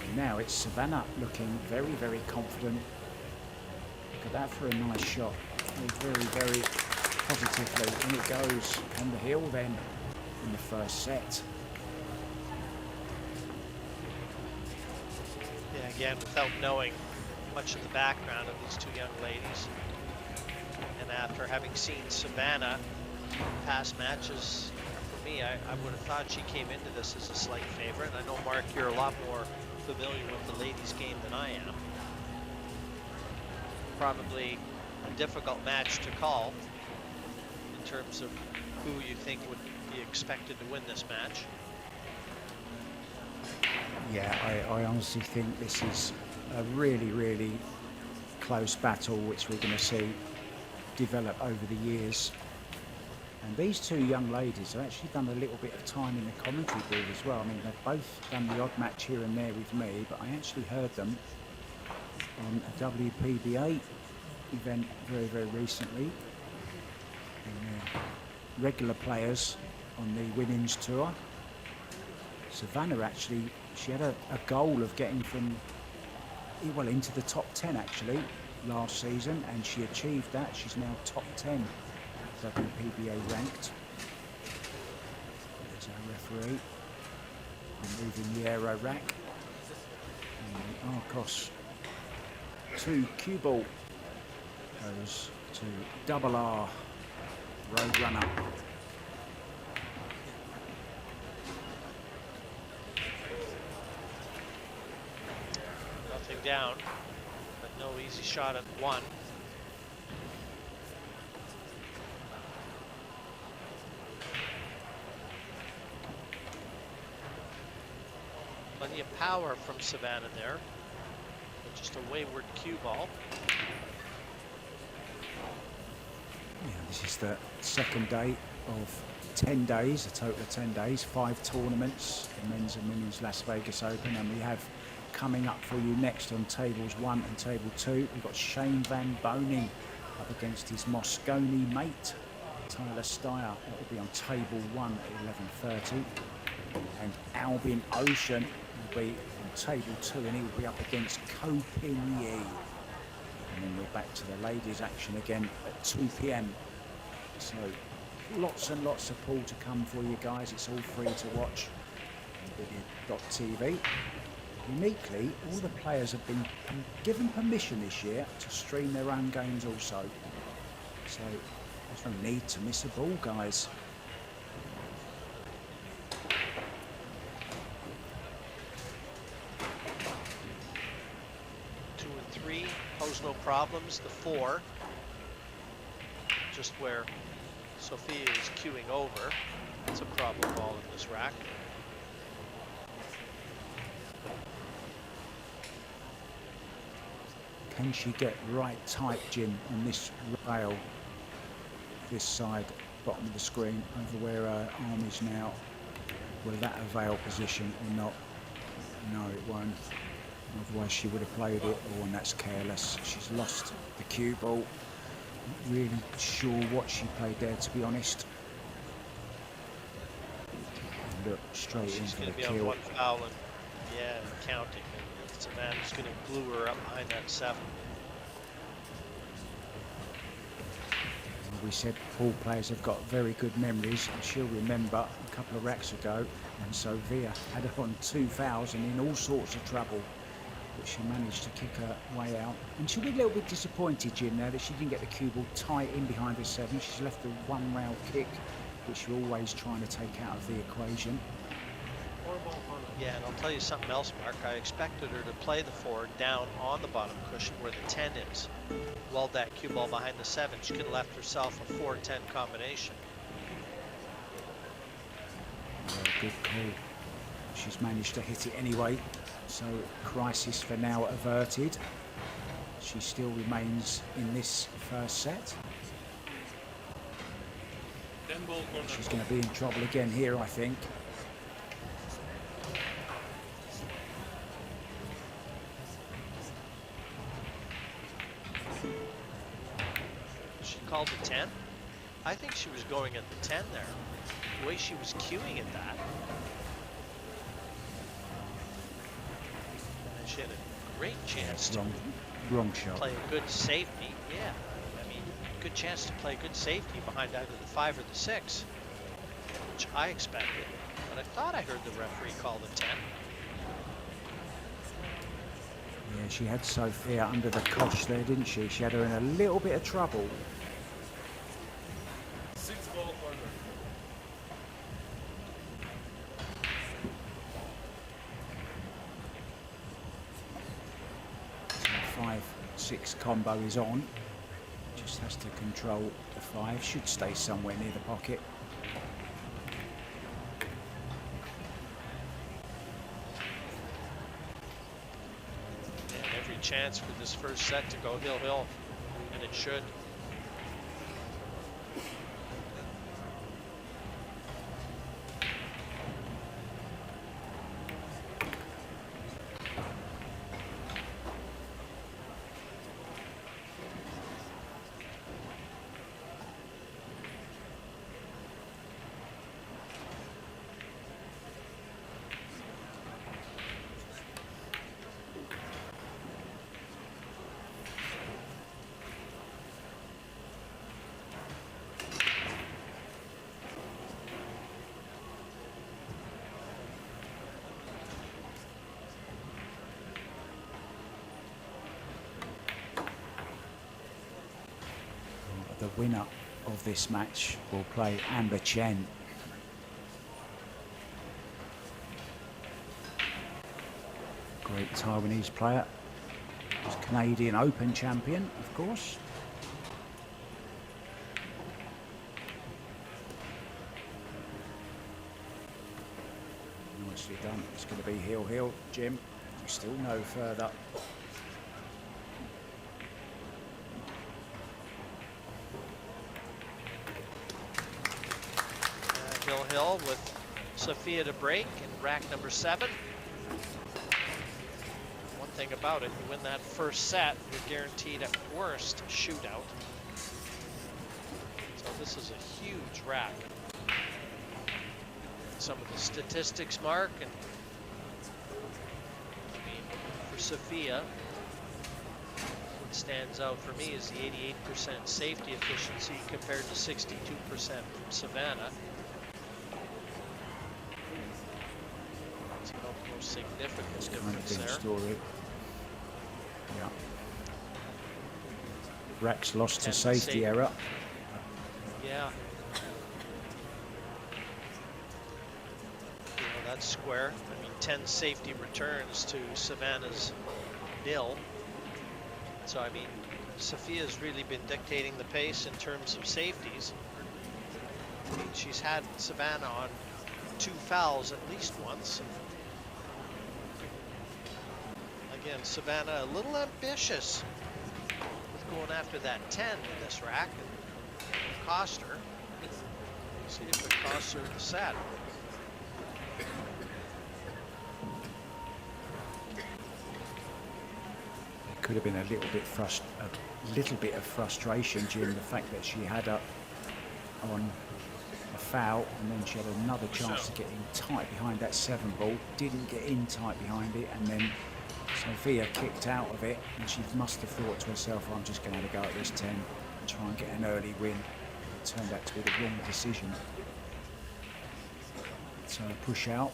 And now it's Savannah looking very, very confident. Look at that for a nice shot. Very, very positively. And it goes on the hill then in the first set. Yeah, again, without knowing much of the background of these 2 young ladies, and after having seen Savannah past matches, for me, I would have thought she came into this as a slight favorite. I know, Mark, you're a lot more familiar with the ladies' game than I am. Probably a difficult match to call in terms of who you think would be expected to win this match. Yeah, I honestly think this is a really, really close battle which we're going to see develop over the years. And these 2 young ladies have actually done a little bit of time in the commentary booth as well. I mean, they've both done the odd match here and there with me, but I actually heard them on a WPBA event very, very recently. And regular players on the women's tour. Savannah actually, she had a goal of getting from, well, into the top 10 actually last season, and she achieved that. She's now top 10 WPBA ranked. There's our referee removing the Aerorack. And the Arcos II cue ball goes to double R Roadrunner. Nothing down, but no easy shot at 1. Plenty of power from Savannah there, but just a wayward cue ball. Yeah, this is the second day of 10 days, a total of 10 days, 5 tournaments, the men's and women's Las Vegas Open, and we have coming up for you next on tables 1 and table 2, we've got Shane Van Boning up against his Moscone mate, Tyler Steyer. That will be on table 1 at 11:30. And Albin Ocean will be on table 2, and he will be up against Kopin Yi. And then we're back to the ladies' action again at 2 p.m. So lots and lots of pool to come for you guys. It's all free to watch on ProBilliard.tv. Uniquely, all the players have been given permission this year to stream their own games also. So there's no need to miss a ball, guys. Two and three pose no problems. The 4, just where Sofia is queuing over. That's a problem ball in this rack. Can she get right tight, Jim, on this rail, this side bottom of the screen over where her arm is now. Will that avail position or not? No, it won't. Otherwise she would have played it. Oh, and that's careless. She's lost the cue ball. Not really sure what she played there, to be honest. Look straight She's into going the to be on kill. one foul and, yeah, and counting. And Savannah's going to glue her up behind that 7. We said pool players have got very good memories, and she'll remember a couple of racks ago when Sofia had her on 2 fouls and in all sorts of trouble, but she managed to kick her way out. And she'll be a little bit disappointed, Jim, now that she didn't get the cue ball tight in behind the 7. She's left a 1-rail kick, which you're always trying to take out of the equation. Yeah, and I'll tell you something else, Mark. I expected her to play the 4 down on the bottom cushion where the 10 is. Well, that cue ball behind the 7. She could have left herself a 4-10 combination. Good call. She's managed to hit it anyway, so crisis for now averted. She still remains in this first set. 10 ball corner. She's going to be in trouble again here, I think. She called the 10. I think she was going at the 10 there. The way she was cueing at that. And she had a great chance to Wrong shot. play a good safety. Yeah, I mean, good chance to play good safety behind either the 5 or the 6, which I expected. But I thought I heard the referee call the 10. Yeah, she had Sofia under the cosh there, didn't she? She had her in a little bit of trouble. 6 ball corner. 5-6 combo is on. Just has to control the 5. Should stay somewhere near the pocket. And every chance for this first set to go hill, and it should. The winner of this match will play Amber Chen. Great Taiwanese player. She's Canadian Open champion, of course. Nicely done. It's going to be heel, Jim. You still no further. Hill with Sofia to break in rack number 7. One thing about it, you win that first set, you're guaranteed at worst shootout. So this is a huge rack. Some of the statistics, Mark, and I mean, for Sofia, what stands out for me is the 88% safety efficiency compared to 62% from Savannah. Significant difference there. Story. Yeah. Rack's lost to safety error. Yeah. You know, that's square. I mean, 10 safety returns to Savannah's 0. So, I mean, Sofia's really been dictating the pace in terms of safeties. I mean, she's had Savannah on 2 fouls at least once. Again, Savannah a little ambitious with going after that 10 in this rack, and cost her. See if it costs her the set. It could have been a little bit of frustration during the fact that she had up on a foul, and then she had another chance to get in tight behind that 7 ball. Didn't get in tight behind it, and then Sofia kicked out of it, and she must have thought to herself, I'm just going to have a go at this 10 and try and get an early win. It turned out to be the wrong decision. So a push out.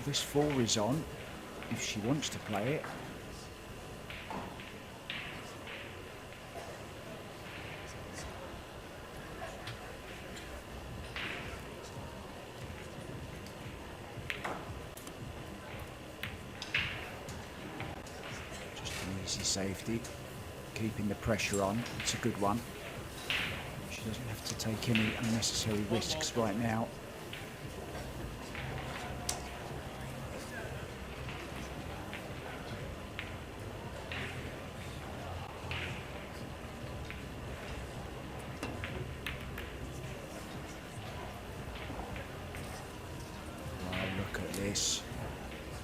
This 4 is on if she wants to play it. Just an easy safety, keeping the pressure on. It's a good one. She doesn't have to take any unnecessary risks right now.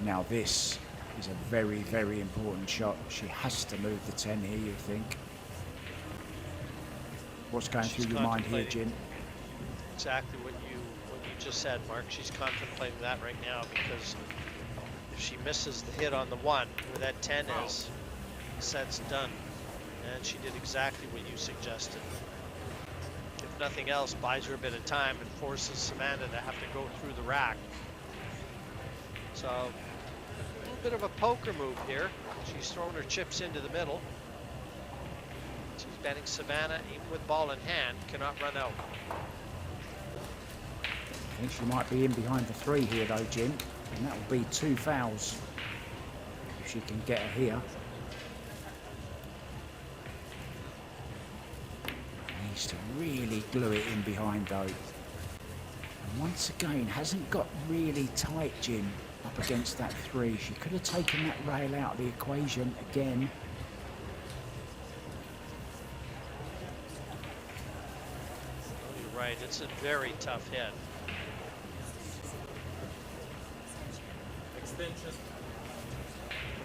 Now this is a very, very important shot. She has to move the 10 here, you think. What's going through your mind here, Jim? Exactly what you just said, Mark. She's contemplating that right now, because if she misses the hit on the 1 where that 10 is, the set's done. And she did exactly what you suggested. If nothing else, buys her a bit of time and forces Savannah to have to go through the rack. So, a little bit of a poker move here. She's throwing her chips into the middle. She's betting Savannah, even with ball in hand, cannot run out. I think she might be in behind the 3 here though, Jim. And that will be 2 fouls if she can get her here. Needs to really glue it in behind though. And once again, hasn't got really tight, Jim, up against that 3. She could have taken that rail out of the equation again. Oh, you're right. It's a very tough hit. Extension.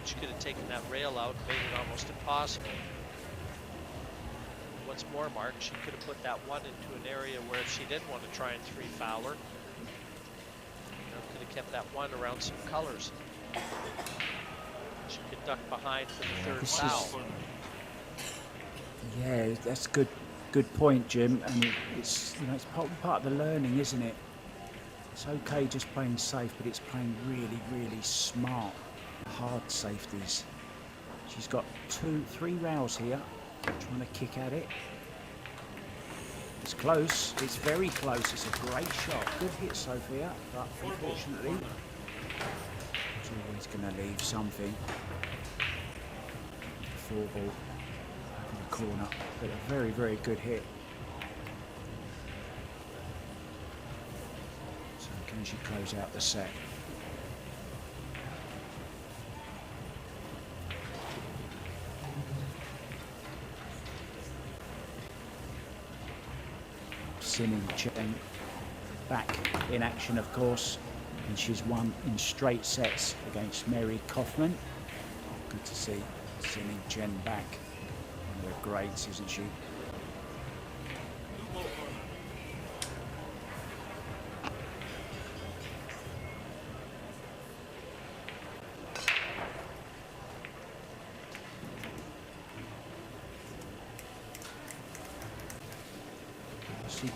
She could have taken that rail out and made it almost impossible. What's more, Mark, she could have put that 1 into an area where if she didn't want to try and 3 foul her, could have kept that 1 around some colors. She could duck behind for the 3rd foul. Yeah, that's good point, Jim. And it's, you know, it's part of the learning, isn't it? It's okay just playing safe, but it's playing really, really smart, hard safeties. She's got 3 rails here, trying to kick at it. It's close. It's very close. It's a great shot. Good hit, Sofia, but unfortunately, it's always going to leave something. 4 ball in the corner, but a very, very good hit. So can she close out the set? Chen back in action, of course, and she's won in straight sets against Mary Kaufman. Good to see Chen back. One of the greats, isn't she?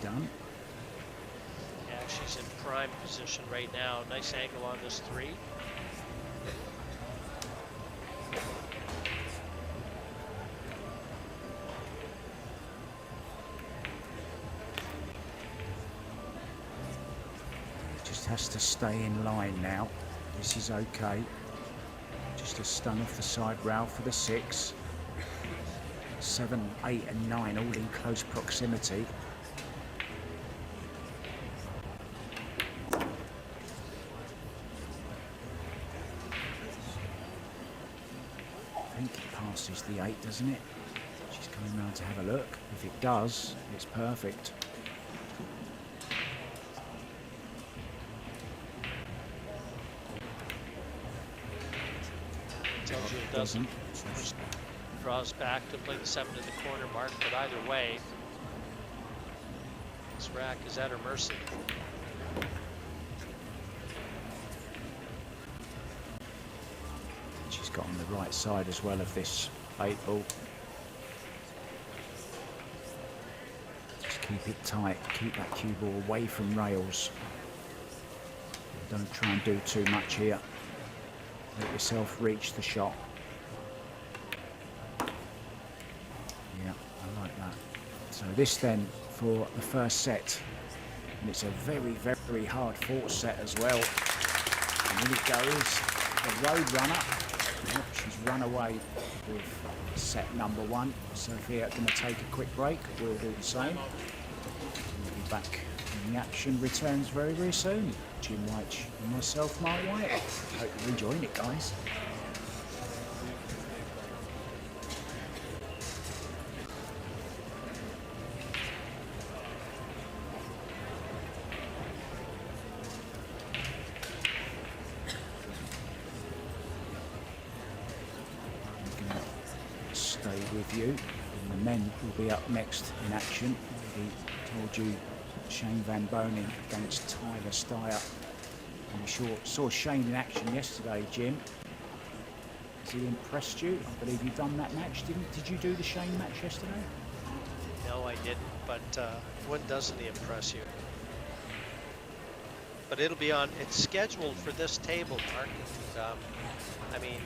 Done. Yeah, she's in prime position right now. Nice angle on this 3. Just has to stay in line now. This is okay. Just a stun off the side rail for the 6. 7, 8 and 9 all in close proximity. I think it passes the 8, doesn't it? She's come I'm going to have a look. If it does, it's perfect. Tells you it doesn't. Just draws back to play the 7 in the corner mark, but either way, this rack is at her mercy. She's got on the right side as well of this 8 ball. Just keep it tight, keep that cue ball away from rails. Don't try and do too much here. Let yourself reach the shot. Yeah, I like that. So this then for the first set. And it's a very, very hard fought set as well. And in it goes, the road runner. Yep, she's run away with set number 1. Sofia going to take a quick break. We'll do the same. We'll be back when the action returns very, very soon. Jim White and myself, Mark White. Hope you're enjoying it, guys. Stay with you. And the men will be up next in action. We told you Shane Van Bonen against Tyler Steyer. And we saw Shane in action yesterday, Jim. Has he impressed you? I believe you've done that match, did you do the Shane match yesterday? No, I didn't, but when doesn't he impress you? But it'll be on, it's scheduled for this table, Mark. And, I mean,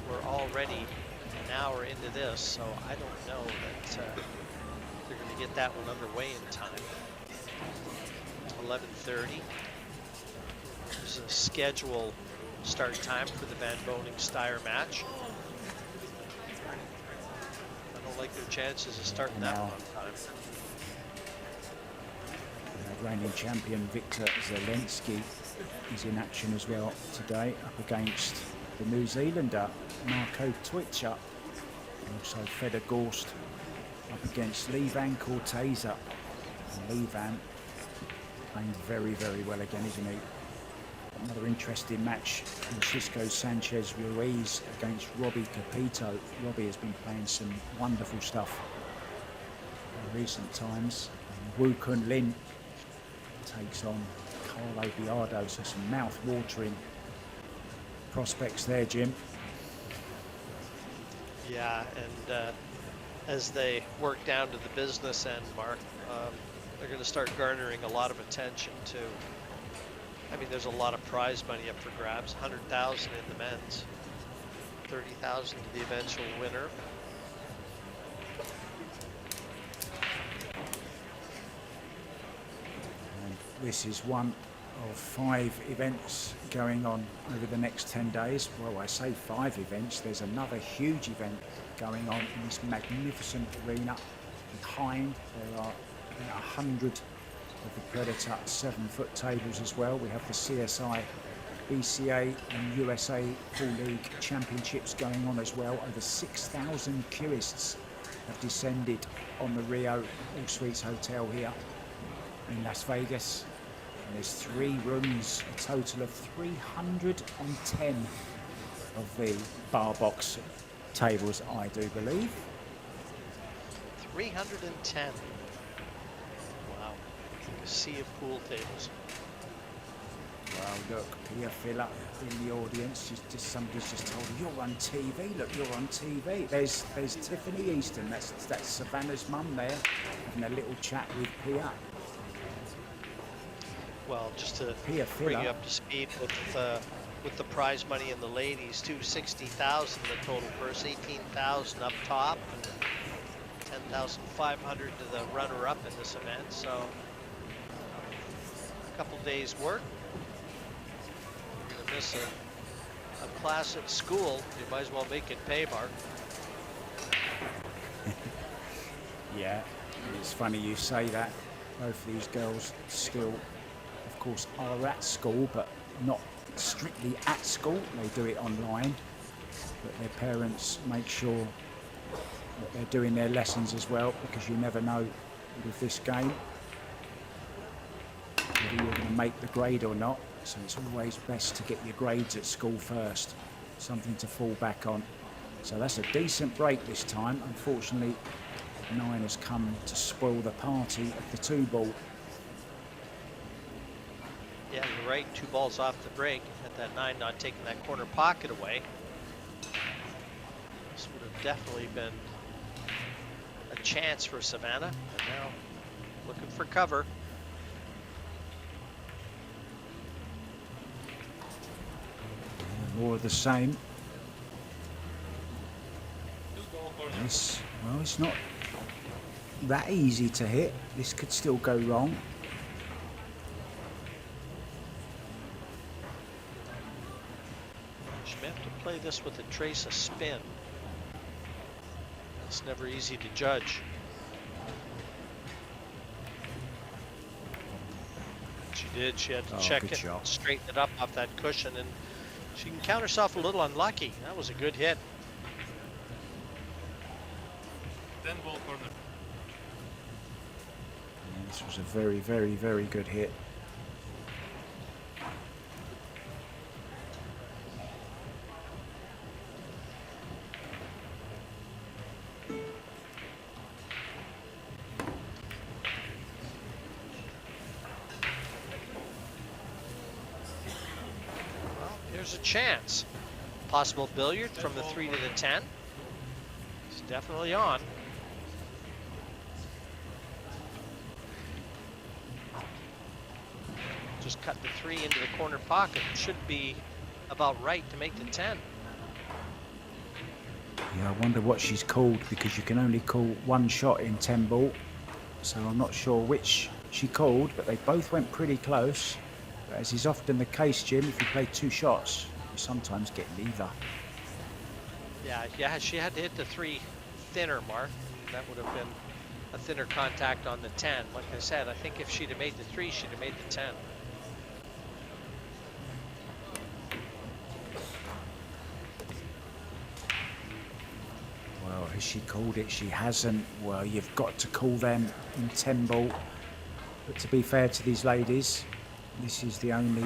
we're already an hour into this, so I don't know that they're going to get that one underway in time. 11:30 is a schedule start time for the Van Bonen-Steyer match. I don't like their chances of starting that one on time. Reigning champion Victor Zelensky is in action as well today, up against the New Zealander Marco Twitcher. Also Feder Gorst up against Levan Corteza. And Levan playing very, very well again, isn't he? Another interesting match, Francisco Sanchez Ruiz against Robbie Capito. Robbie has been playing some wonderful stuff in recent times. And Wu Kun Lin takes on Carlo Biardo, so some mouth-watering prospects there, Jim. Yeah, and as they work down to the business end, Mark, they're going to start garnering a lot of attention too. I mean, there's a lot of prize money up for grabs. 100,000 in the men's, 30,000 to the eventual winner. And this is one of 5 events going on over the next 10 days. Well, I say 5 events. There's another huge event going on in this magnificent arena. Behind, there are 100 of the Predator 7-foot tables as well. We have the CSI, BCA and USA Full League Championships going on as well. Over 6,000 cueists have descended on the Rio All Suites Hotel here in Las Vegas. And there's 3 rooms, a total of 310 of the bar box tables, I do believe. 310. Wow. A sea of pool tables. Well, look, Pia Filler in the audience. Somebody's just told her, you're on TV. Look, you're on TV. There's Tiffany Easton. That's Savannah's mum there, having a little chat with Pia. Well, just to Pia bring you Filler. up to speed with the prize money in the ladies, 260,000 the total purse, 18,000 up top, and 10,500 to the runner-up in this event. So, a couple days' work. You're gonna miss a class at school. You might as well make it pay, Mark. Yeah, it's funny you say that. Both of these girls still, of course, are at school, but not strictly at school. They do it online, but their parents make sure that they're doing their lessons as well, because you never know with this game whether you're going to make the grade or not. So it's always best to get your grades at school first, something to fall back on. So that's a decent break this time. Unfortunately, 9 has come to spoil the party of the 2 ball. Yeah, you're right. 2 balls off the break. Had that 9 not taking that corner pocket away, this would have definitely been a chance for Savannah. And now looking for cover. More of the same. 2-ball corner. This, well, it's not that easy to hit. This could still go wrong. She may have to play this with a trace of spin. It's never easy to judge. She did. She had to check good it, shot. straighten it up off that cushion, and she can count herself a little unlucky. That was a good hit. 10-ball corner. Yeah, this was a very, very, very good hit. Here's a chance. Possible billiard from the 3 to the 10. It's definitely on. Just cut the 3 into the corner pocket. Should be about right to make the 10. Yeah, I wonder what she's called, because you can only call 1 shot in 10 ball. So I'm not sure which she called, but they both went pretty close. But as is often the case, Jim, if you play 2 shots, you sometimes get neither. Yeah, she had to hit the 3 thinner, Mark. That would have been a thinner contact on the 10. Like I said, I think if she'd have made the 3, she'd have made the 10. Well, has she called it? She hasn't. Well, you've got to call them in 10 ball. But to be fair to these ladies, this is the only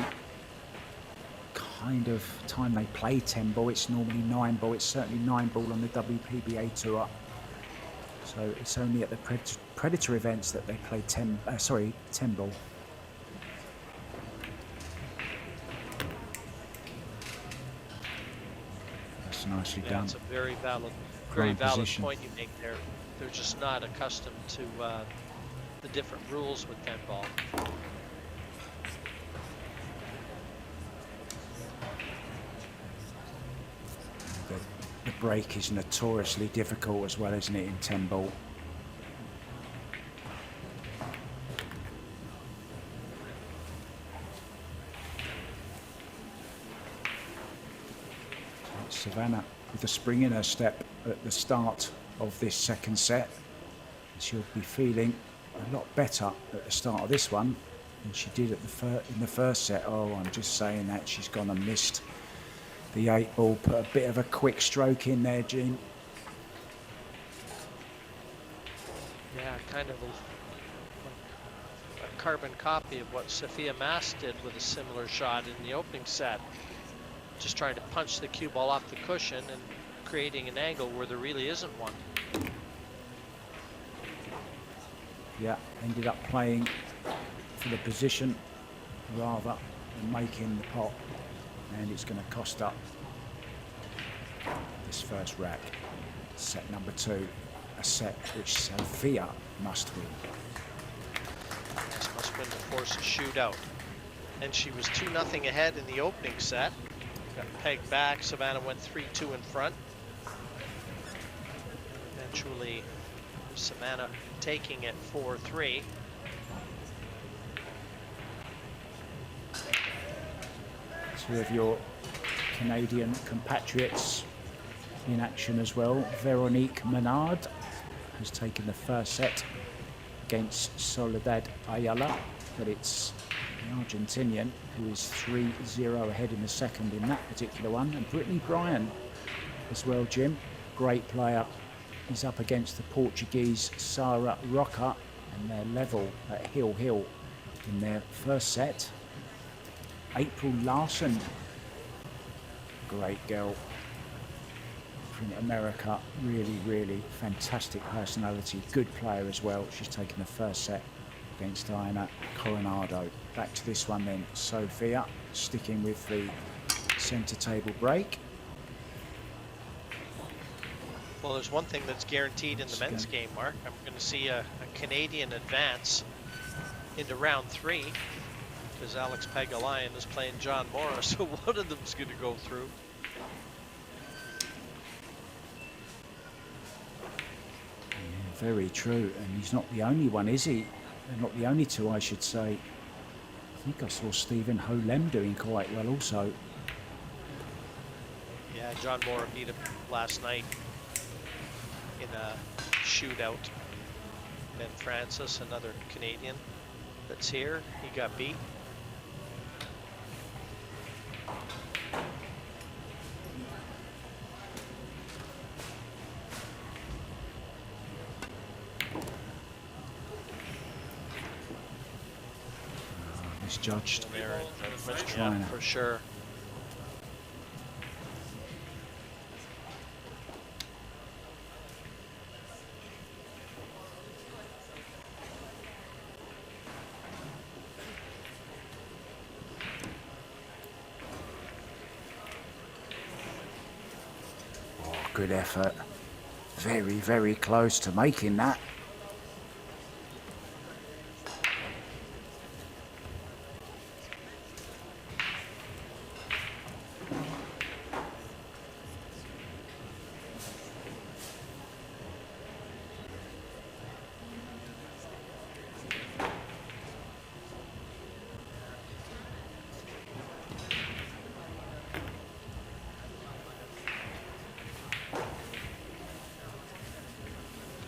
kind of time they play 10 ball. It's normally 9 ball. It's certainly 9 ball on the WPBA tour. So it's only at the Predator events that they play 10 ball. That's nicely Yeah, done. it's a very valid Prime position. point you make there. They're just not accustomed to the different rules with 10 ball. The break is notoriously difficult as well, isn't it, in 10 ball? Savannah with a spring in her step at the start of this second set. She'll be feeling a lot better at the start of this one than she did at in the first set. Oh, I'm just saying that. She's gone and missed the 8 ball. Put a bit of a quick stroke in there, Jean. Yeah, kind of a carbon copy of what Sofia Mast did with a similar shot in the opening set. Just trying to punch the cue ball off the cushion and creating an angle where there really isn't one. Yeah, ended up playing for the position rather than making the pot, and it's going to cost up this first rack. Set number 2, a set which Sofia must win. This must win to force a shootout. And she was 2-0 ahead in the opening set. Got pegged back. Savannah went 3-2 in front. Eventually, Savannah taking it 4-3. Two of your Canadian compatriots in action as well. Veronique Menard has taken the first set against Soledad Ayala, but it's the Argentinian who is 3-0 ahead in the second in that particular one. And Brittany Bryan as well, Jim. Great player is up against the Portuguese Sara Roca, and they're level at heel in their first set. April Larson, great girl from America, really fantastic personality, good player as well. She's taken the first set against Diana Coronado. Back to this one then, Sofia, sticking with the centre table break. Well, there's one thing that's guaranteed in the men's game, Mark. I'm going to see a Canadian advance into round 3 because Alex Pagulayan is playing John Morris, so one of them's going to go through. Yeah, very true, and he's not the only one, is he? They're not the only two, I should say. I think I saw Stephen Holem doing quite well also. Yeah, John Moore beat him last night in a shootout. Ben Francis, another Canadian that's here, he got beat. Misjudged. Yeah, for sure. Good effort. Very close to making that.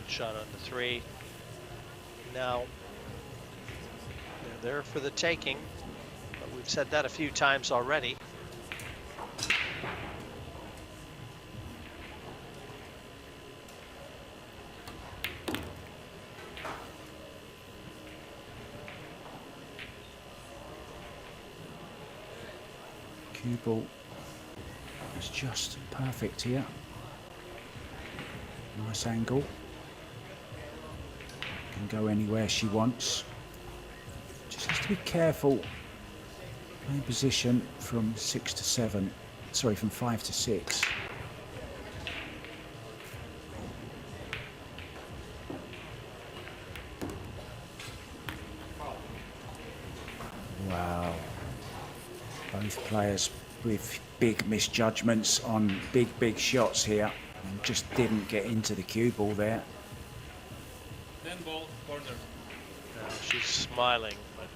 Shot on the 3. Now, they're there for the taking, but we've said that a few times already. Cue ball is just perfect here. Nice angle. Can go anywhere she wants. Just has to be careful. Playing position from 6 to 7. Sorry, from 5 to 6. Wow. Both players with big misjudgments on big shots here, and just didn't get into the cue ball there. Then ball, corner. She's smiling, but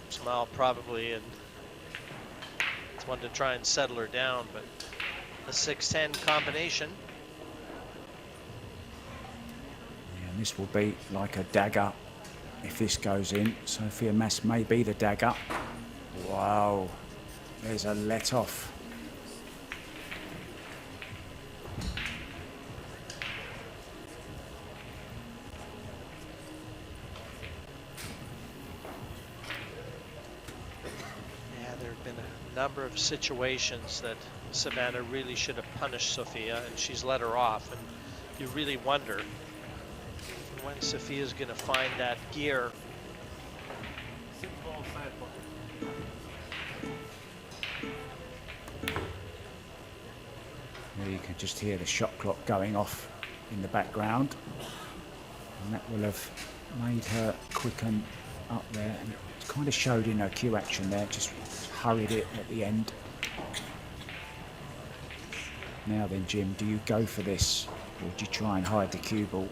smile probably, and it's one to try and settle her down, but a 6-10 combination. Yeah, and this will be like a dagger if this goes in. Sofia Mast may be the dagger. Wow, there's a let off. Number of situations that Savannah really should have punished Sofia, and she's let her off, and you really wonder when Sofia's going to find that gear. Ball side pocket. There you can just hear the shot clock going off in the background, and that will have made her quicken up there, and it kind of showed in her cue action there, just hurried it at the end. Now then, Jim, do you go for this, or do you try and hide the cue ball?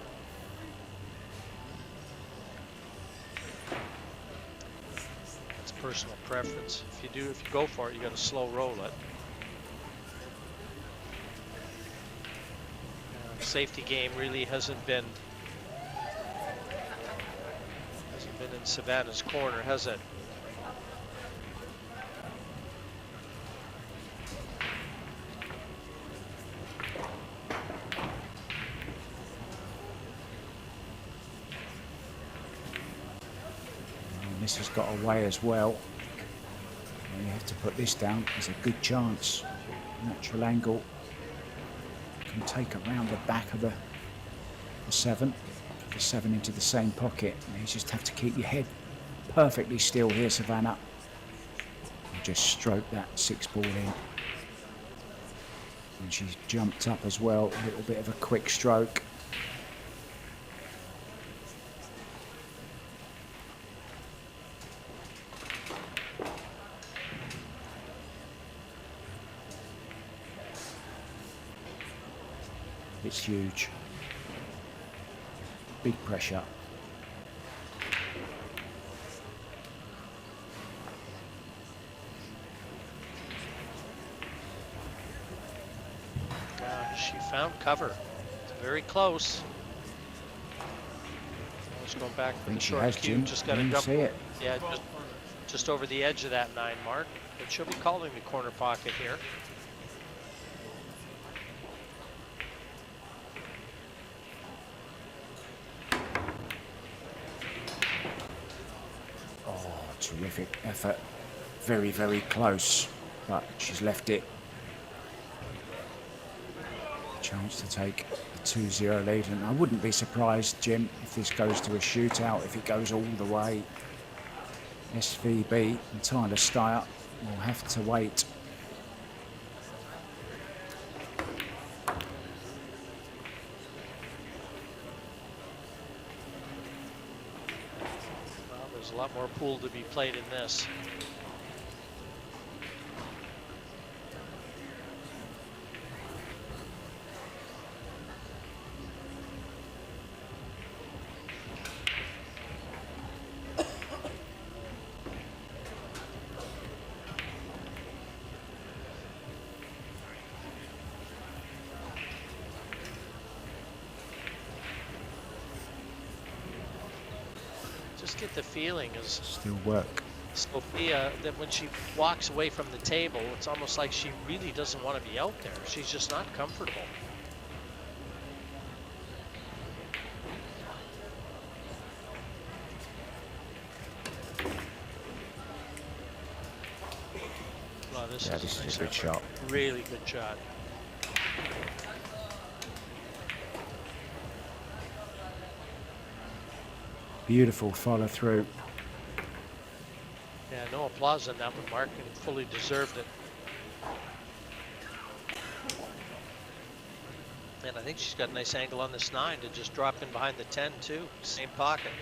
It's personal preference. If you go for it, you got to slow roll it. Safety game really hasn't been in Savannah's corner, has it? This has got away as well. And you have to put this down. There's a good chance. Natural angle. Can take around the back of the 7. Put the 7 into the same pocket. And you just have to keep your head perfectly still here, Savannah. And just stroke that 6 ball in. And she's jumped up as well. A little bit of a quick stroke. It's huge. Big pressure. She found cover. It's very close. Just going back to the short cue. Just got to jump. See it. Yeah, just over the edge of that 9 mark. But she'll be calling the corner pocket here. Terrific effort. Very, very close, but she's left it. Chance to take a 2-0 lead, and I wouldn't be surprised, Jim, if this goes to a shootout, if it goes all the way. SVB and Tyler Steyer will have to wait. There's a lot more pool to be played in this. Just get the feeling is Still work. Sofia that when she walks away from the table, it's almost like she really doesn't want to be out there. She's just not comfortable. Wow, this is a good shot. Really good shot. Beautiful follow through. Yeah, no applause on that one, Mark, and fully deserved it. And I think she's got a nice angle on this 9 to just drop in behind the 10 too. Same pocket.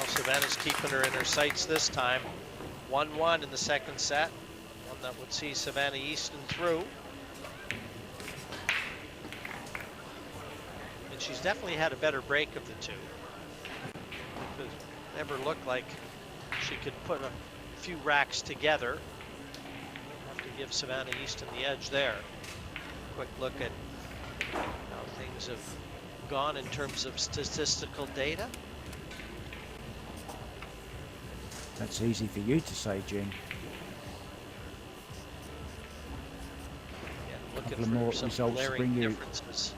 Savannah's keeping her in her sights this time. 1-1 in the second set. One that would see Savannah Easton through. And she's definitely had a better break of the 2. It never looked like she could put a few racks together. Have to give Savannah Easton the edge there. Quick look at how things have gone in terms of statistical data. That's easy for you to say, Jim. Yeah, looking Couple more for some results to bring glaring you. differences.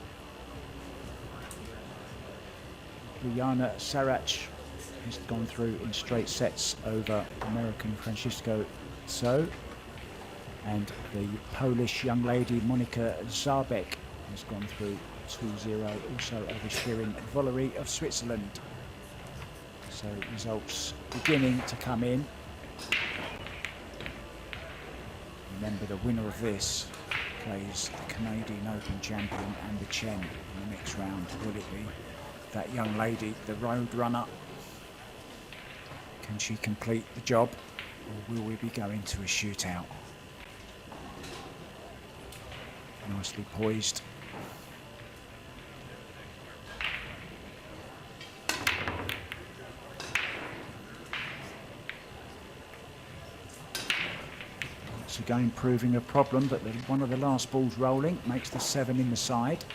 Brianna Sarach has gone through in straight sets over American Francisco So, and the Polish young lady Monika Zabek has gone through 2-0 also over Shirin Valerie of Switzerland. So results beginning to come in. Remember, the winner of this plays the Canadian Open champion and the Chen in the next round. Will it be that young lady, the road runner? Can she complete the job, or will we be going to a shootout? Nicely poised. Again proving a problem, but one of the last balls rolling makes the 7 in the side.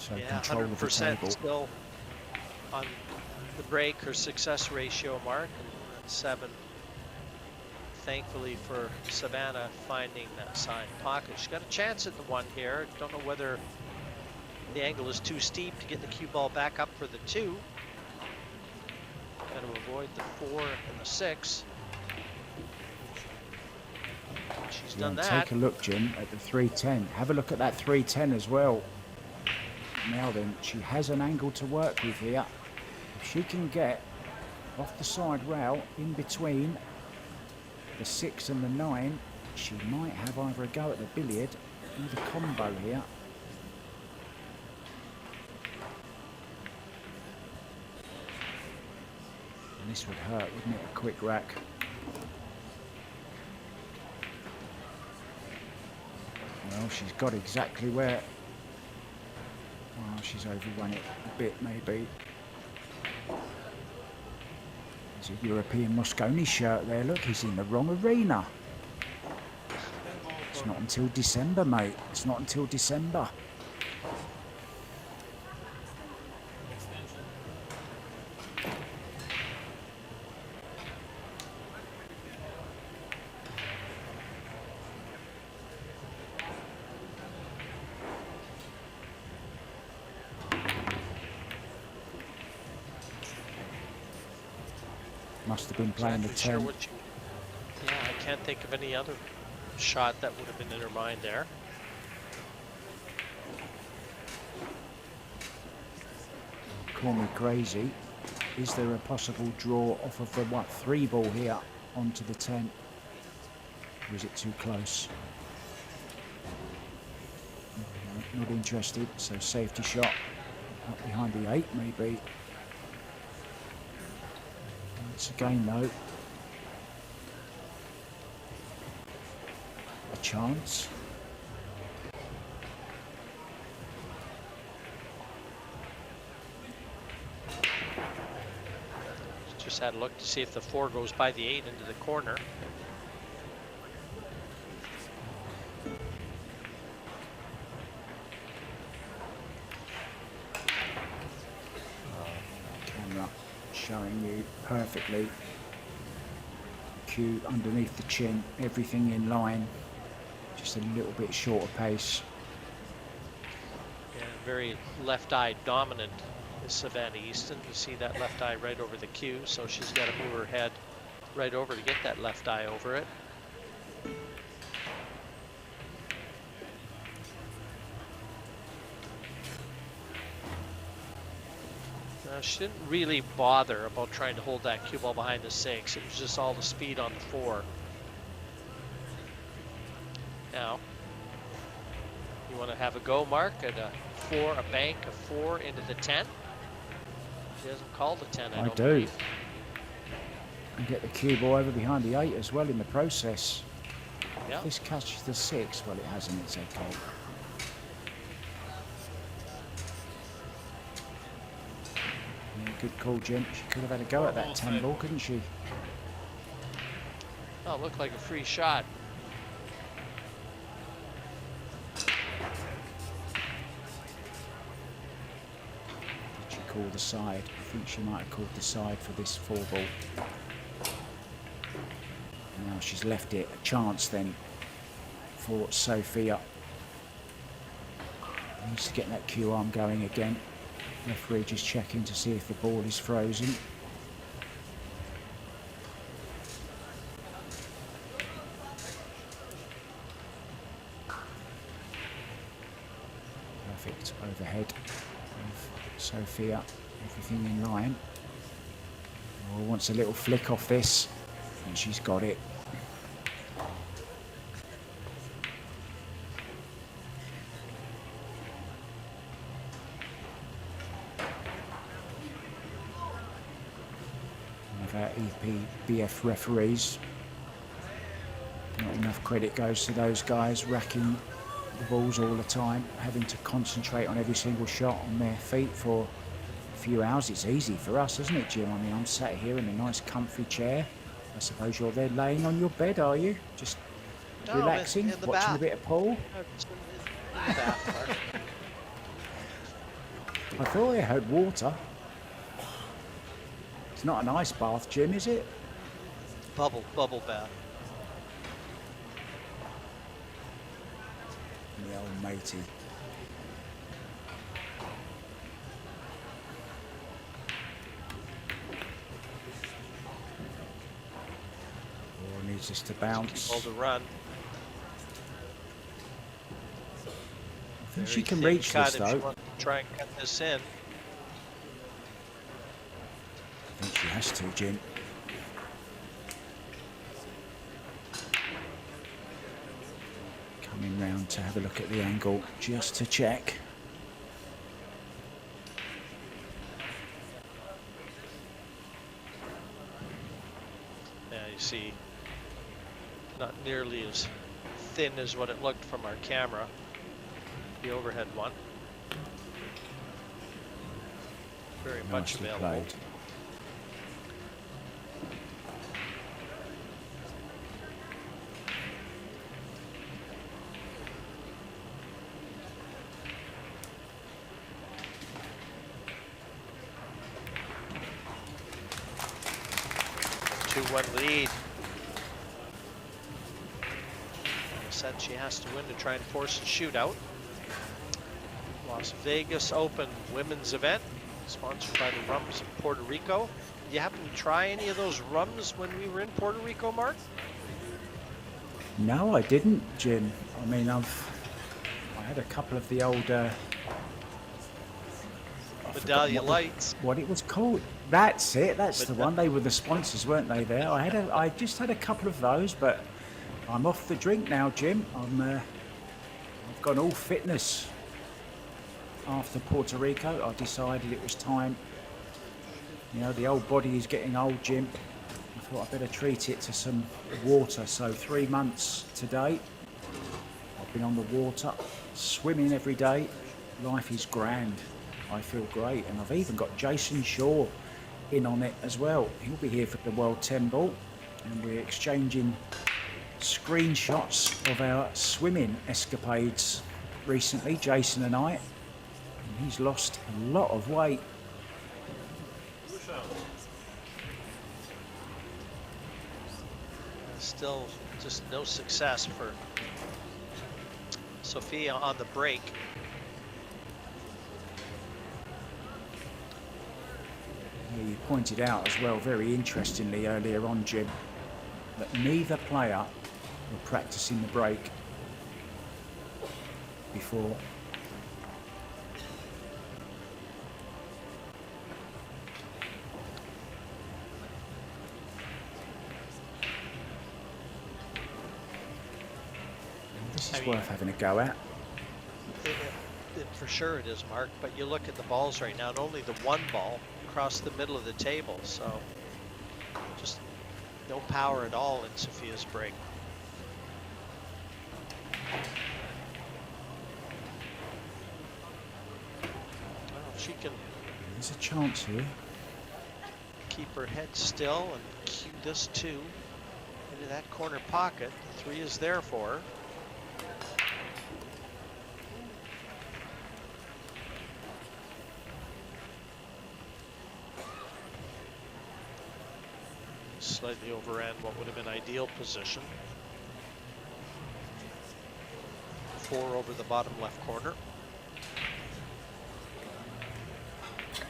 So yeah, control of the 100% table. still on the break, her success ratio, Mark, and 7. thankfully for Savannah, finding that side pocket. She's got a chance at the 1 here. Don't know whether the angle is too steep to get the cue ball back up for the 2. Got to avoid the 4 and the 6. She's done that. Take a look, Jim, at the 310. Have a look at that 310 as well. Now then, she has an angle to work with here. If she can get off the side rail in between the 6 and the 9, she might have either a go at the billiard or the combo here. And this would hurt, wouldn't it? A quick rack. Well, she's got exactly where... Oh, she's overrun it a bit, maybe. There's a European Mosconi shirt there. Look, he's in the wrong arena. It's not until December, mate. It's not until December. Must have been playing the 10. Sure what you, yeah, I can't think of any other shot that would have been in her mind there. Call me crazy. Is there a possible draw off of the 3 ball here onto the 10? Or is it too close? No, not interested. So safety shot up behind the 8 maybe. It's a game though. A chance. Just had a look to see if the 4 goes by the 8 into the corner. Camera showing you perfectly. Cue underneath the chin, everything in line. Just a little bit short of pace. Yeah, very left eye dominant is Savannah Easton. You see that left eye right over the cue, so she's got to move her head right over to get that left eye over it. She didn't really bother about trying to hold that cue ball behind the 6. It was just all the speed on the 4. Now, you want to have a go, Mark, at a 4, a bank, a 4 into the 10? She hasn't called the 10, I don't do. believe. And get the cue ball over behind the 8 as well in the process. Yeah. If this catches the 6, well, it hasn't, it's okay. Yeah, good call, Jim. She could have had a go at that 10 ball, couldn't she? Oh, it looked like a free shot. Did she call the side? I think she might have called the side for this 4 ball. Now she's left it a chance then for Sofia. Needs to get that cue arm going again. Referee just checking to see if the ball is frozen. Perfect overhead of Sofia. Everything in line. Oh, wants a little flick off this, and she's got it. Our EPBF referees. Not enough credit goes to those guys racking the balls all the time, having to concentrate on every single shot on their feet for a few hours. It's easy for us, isn't it, Jim? I mean, I'm sat here in a nice comfy chair. I suppose you're there laying on your bed, are you? Just relaxing, in the watching bath. a bit of pool? In the bath, Mark. I thought I heard water. It's not an ice bath, Jim, is it? Bubble bath. the old matey. Oh, needs this to bounce. Hold the run. I think she can reach this If though. she wants to try and cut this in. I think she has to, Jim. Coming round to have a look at the angle just to check. Yeah, you see, not nearly as thin as what it looked from our camera. The overhead one. Very much Nicely available. played. One lead. A set she has to win to try and force a shootout. Las Vegas Open women's event, sponsored by the Rums of Puerto Rico. Did you happen to try any of those rums when we were in Puerto Rico, Mark? No, I didn't, Jim. I mean, I had a couple of the old Medallia Lights. What it was called. That's it. That's the one. They were the sponsors, weren't they? There. I just had a couple of those, but I'm off the drink now, Jim. I've gone all fitness. After Puerto Rico, I decided it was time. You know, the old body is getting old, Jim. I thought I'd better treat it to some water. So 3 months to date. I've been on the water, swimming every day. Life is grand. I feel great, and I've even got Jason Shaw in on it as well. He'll be here for the World 10 ball, and we're exchanging screenshots of our swimming escapades recently, Jason and I. And he's lost a lot of weight. Still just no success for Sofia on the break. Yeah, you pointed out as well, very interestingly earlier on, Jim, that neither player were practicing the break before. This is worth having a go at. For sure it is, Mark, but you look at the balls right now, and only the one ball across the middle of the table, so just no power at all in Sofia's break. Well, if she can There's a chance here. keep her head still and cue this two into that corner pocket, the three is there for her. Slightly overran what would have been ideal position. 4 over the bottom left corner. Yeah,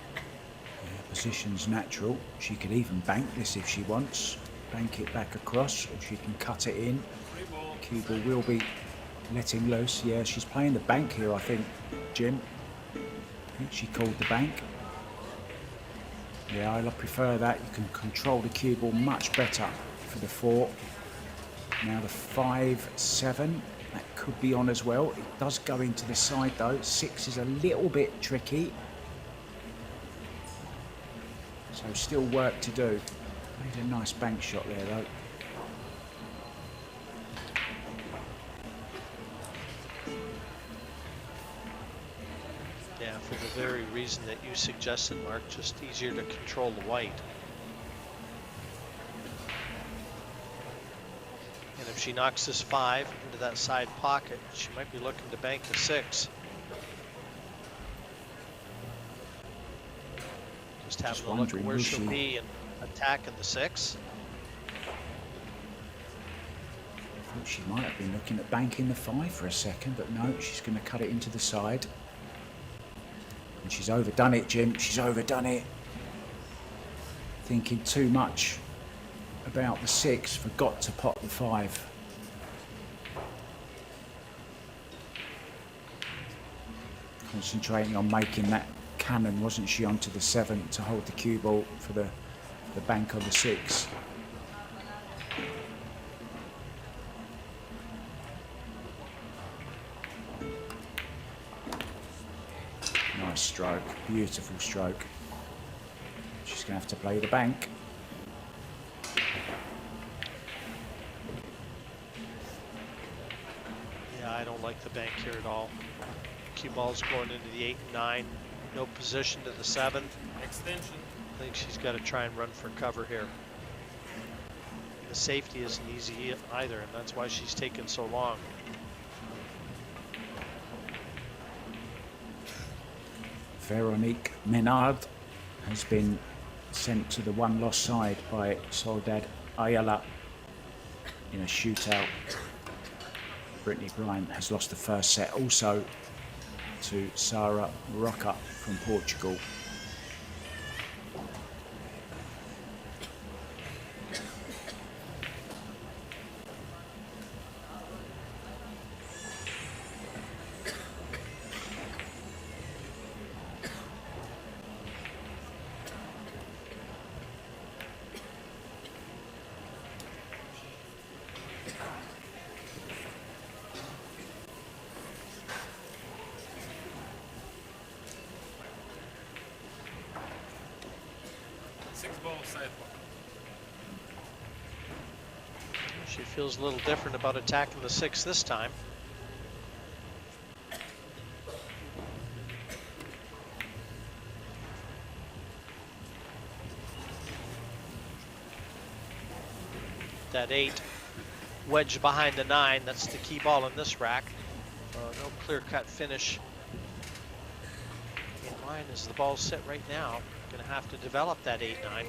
position's natural. She could even bank this if she wants. Bank it back across, or she can cut it in. Cue ball will be letting loose. Yeah, she's playing the bank here, I think, Jim. I think she called the bank. Yeah, I prefer that. You can control the cue ball much better for the 4. Now the 5, 7, that could be on as well. It does go into the side though. 6 is a little bit tricky. So still work to do. Made a nice bank shot there though. Yeah, for the very reason that you suggested, Mark, just easier to control the white. And if she knocks this 5 into that side pocket, she might be looking to bank the 6. Just having a look at where she'll be and attacking the 6. I Thought she might have been looking at banking the 5 for a second, but no, she's going to cut it into the side. And she's overdone it, Jim. She's overdone it. Thinking too much about the 6, forgot to pot the 5. Concentrating on making that cannon, wasn't she, onto the 7 to hold the cue ball for the bank on the 6. Nice stroke, beautiful stroke. She's going to have to play the bank. Yeah, I don't like the bank here at all. Cue ball's going into the 8 and 9. No position to the 7. Extension. I think she's got to try and run for cover here. The safety isn't easy either, and that's why she's taken so long. Veronique Menard has been sent to the 1-loss side by Soledad Ayala in a shootout. Brittany Bryant has lost the first set also to Sarah Roca from Portugal. She feels a little different about attacking the 6 this time. That 8 wedged behind the 9, that's the key ball in this rack. No clear-cut finish in line as the ball's set right now. Gonna have to develop that 8-9.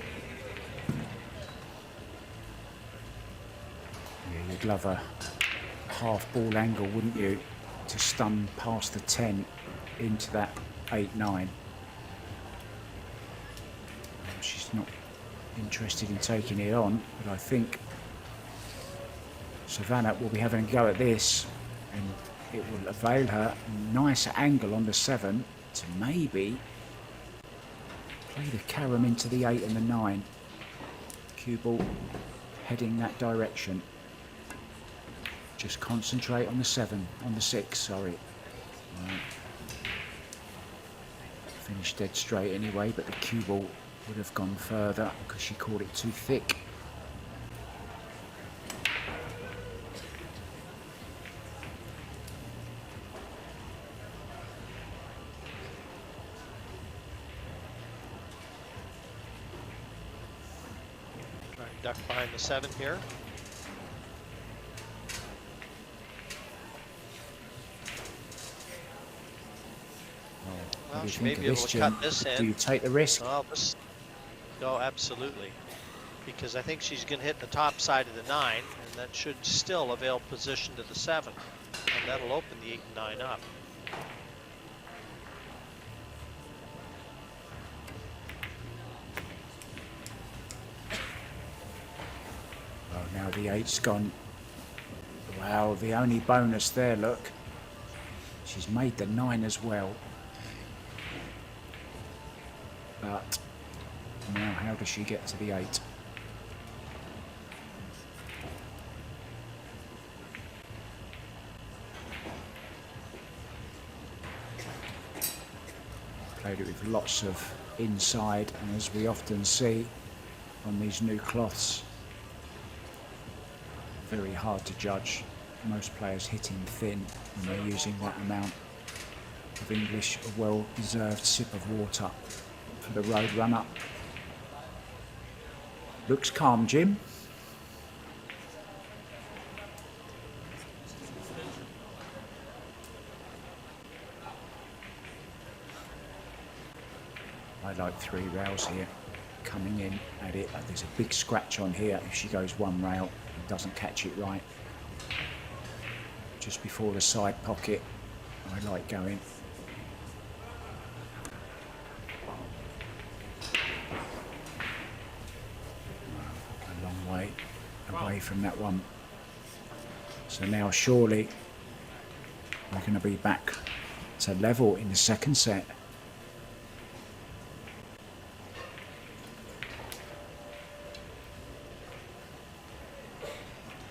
Yeah, you'd love a half ball angle, wouldn't you, to stun past the 10 into that 8-9. She's not interested in taking it on, but I think Savannah will be having a go at this, and it will avail her a nice angle on the 7 to maybe play the carom into the 8 and the 9. Cue ball heading that direction. Just concentrate on the 7, on the 6, sorry. Right. Finished dead straight anyway, but the cue ball would have gone further because she caught it too thick. Trying to duck behind the 7 here. Well, she may be able to cut this in. Do you take the risk? Well, no, absolutely. Because I think she's going to hit the top side of the 9, and that should still avail position to the 7. And that'll open the 8 and 9 up. Oh, now the 8's gone. Wow, the only bonus there, look. She's made the 9 as well. But now how does she get to the 8? Played it with lots of inside, and as we often see on these new cloths, very hard to judge. Most players hitting thin when they're using that amount of English, a well-deserved sip of water for the road runner. Looks calm, Jim. I like 3 rails here coming in at it. There's a big scratch on here if she goes 1 rail and doesn't catch it right. just before the side pocket. I like going. A long way away from that one. So now surely we're going to be back to level in the second set.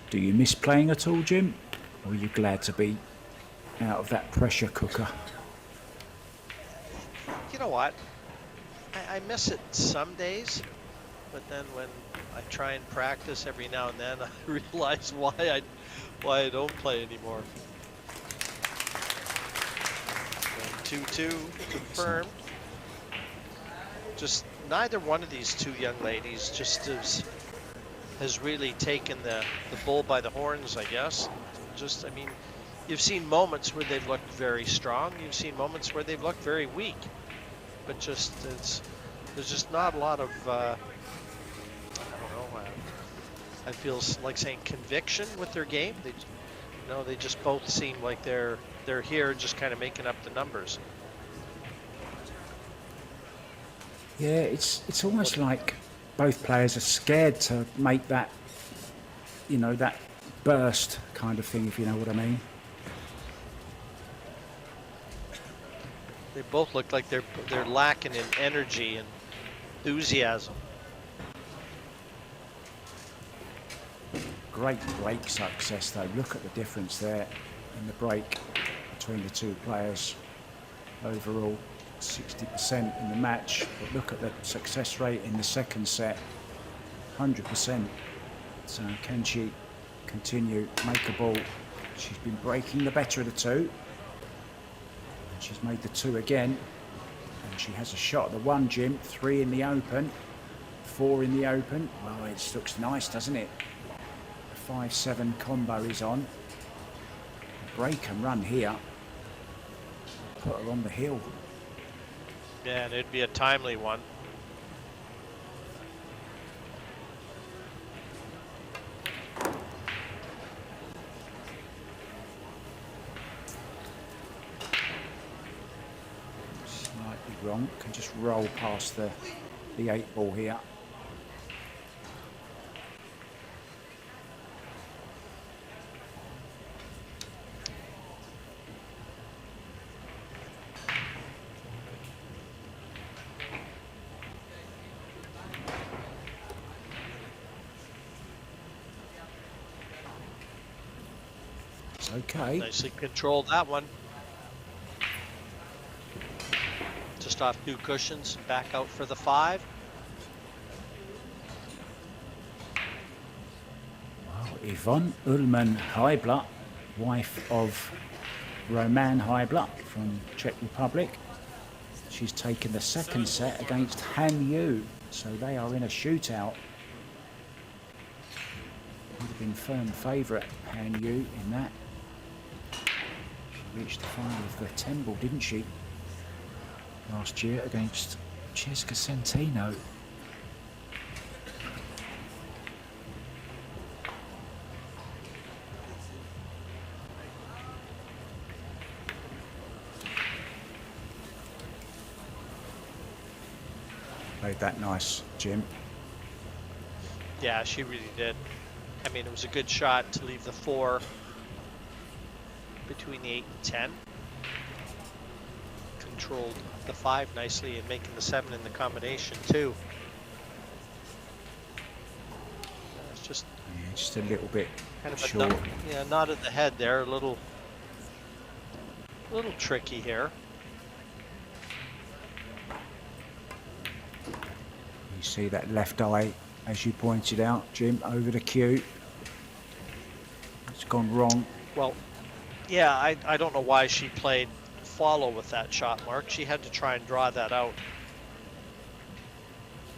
Do you miss playing at all, Jim? Or are you glad to be out of that pressure cooker? You know what? I miss it some days, but then when I try and practice every now and then, I realize why I don't play anymore. 2-2 confirmed. Just neither one of these two young ladies just has really taken the bull by the horns, I guess. Just, I mean, you've seen moments where they've looked very strong. You've seen moments where they've looked very weak. But just, there's just not a lot of, I don't know, I feel like saying conviction with their game. They just both seem like they're here just kind of making up the numbers. Yeah, it's almost like both players are scared to make that, you know, that burst kind of thing, if you know what I mean. They both look like they're lacking in energy and enthusiasm. Great break success though. Look at the difference there in the break between the two players. Overall 60% in the match, but look at the success rate in the second set, 100%. So can she continue, make a ball? She's been breaking the better of the two. And she's made the two again. And she has a shot at the one, Jim. 3 in the open, 4 in the open. Well, it looks nice, doesn't it? The 5-7 combo is on. Break and run here. Put her on the hill. Yeah, and it'd be a timely one. Slightly wrong. Can just roll past the 8 ball here. Okay. Nicely controlled that one. Just off 2 cushions, back out for the 5. Well, Yvonne Ullman Heibler, wife of Roman Heibler from Czech Republic. She's taken the second set against Han Yu, so they are in a shootout. Would have been firm favourite, Han Yu, in that. She reached the final of the 10 ball, didn't she? Last year against Cesca Centino. Played that nice, Jim. Yeah, she really did. I mean, it was a good shot to leave the 4 between the 8 and 10. Controlled the 5 nicely and making the 7 in the combination too. It's just, Yeah, just a little bit kind of short. a nod of the head there, a little tricky here. You see that left eye, as you pointed out, Jim, over the cue. It's gone wrong. Well, yeah, I don't know why she played follow with that shot, Mark. She had to try and draw that out.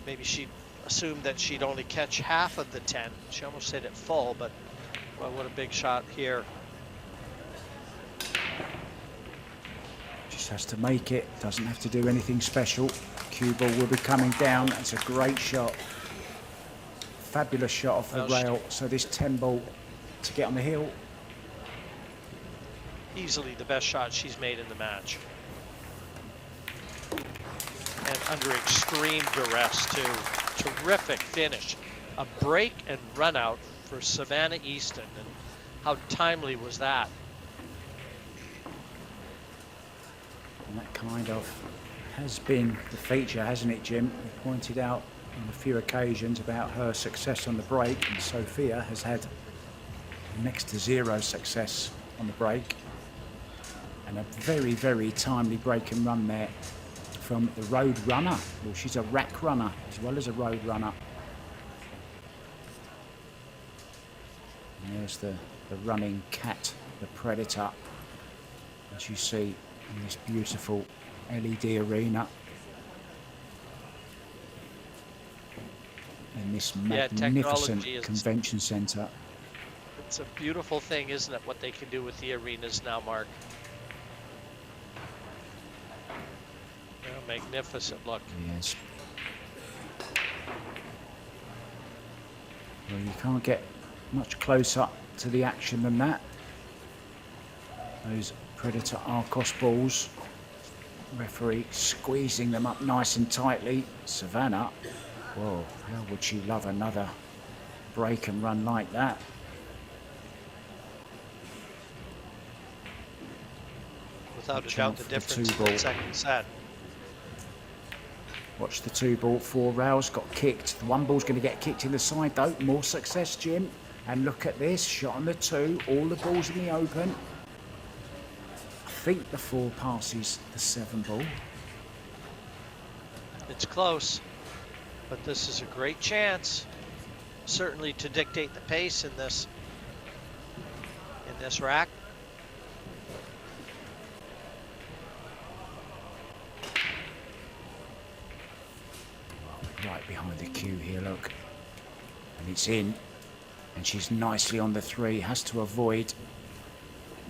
Maybe she assumed that she'd only catch half of the 10. She almost hit it full, but well, what a big shot here. Just has to make it, doesn't have to do anything special. Cue ball will be coming down. That's a great shot. Fabulous shot off the Well, rail. So this 10 ball to get on the hill. Easily the best shot she's made in the match. And under extreme duress too. Terrific finish. A break and run out for Savannah Easton. And how timely was that? And that kind of has been the feature, hasn't it, Jim? We pointed out on a few occasions about her success on the break, and Sofia has had next to zero success on the break. And a very, very timely break and run there from the road runner. Well, she's a rack runner as well as a road runner. And there's the running cat, the Predator, as you see in this beautiful LED arena. In this magnificent convention centre. It's a beautiful thing, isn't it, what they can do with the arenas now, Mark? Magnificent look. Yes. Well, you can't get much closer to the action than that. Those Predator Arcos balls. Referee squeezing them up nice and tightly. Savannah, whoa, how would she love another break and run like that? Without a doubt, the difference in the second set. Watch the 2-ball, 4 rails, got kicked. The 1 ball's going to get kicked in the side though. More success, Jim. And look at this, shot on the 2, all the balls in the open. I think the 4 passes the 7 ball. It's close, but this is a great chance, certainly to dictate the pace in this rack. Right behind the cue here, look. And it's in. And she's nicely on the 3. Has to avoid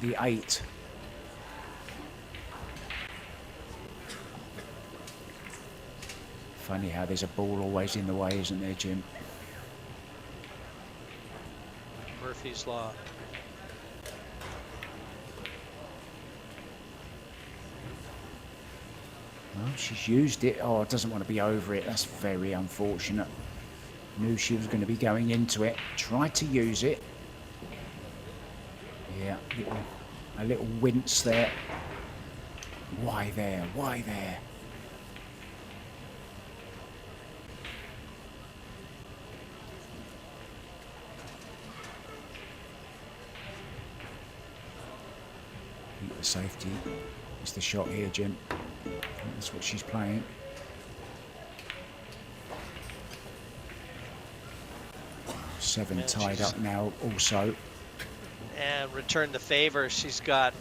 the 8. Funny how there's a ball always in the way, isn't there, Jim? Murphy's Law. Well, she's used it. Oh, doesn't want to be over it. That's very unfortunate. Knew she was going to be going into it. Tried to use it. Yeah, a little wince there. Why there? Why there? Keep the safety. It's the shot here, Jim. That's what she's playing. Seven tied up now also. And return the favor. She's got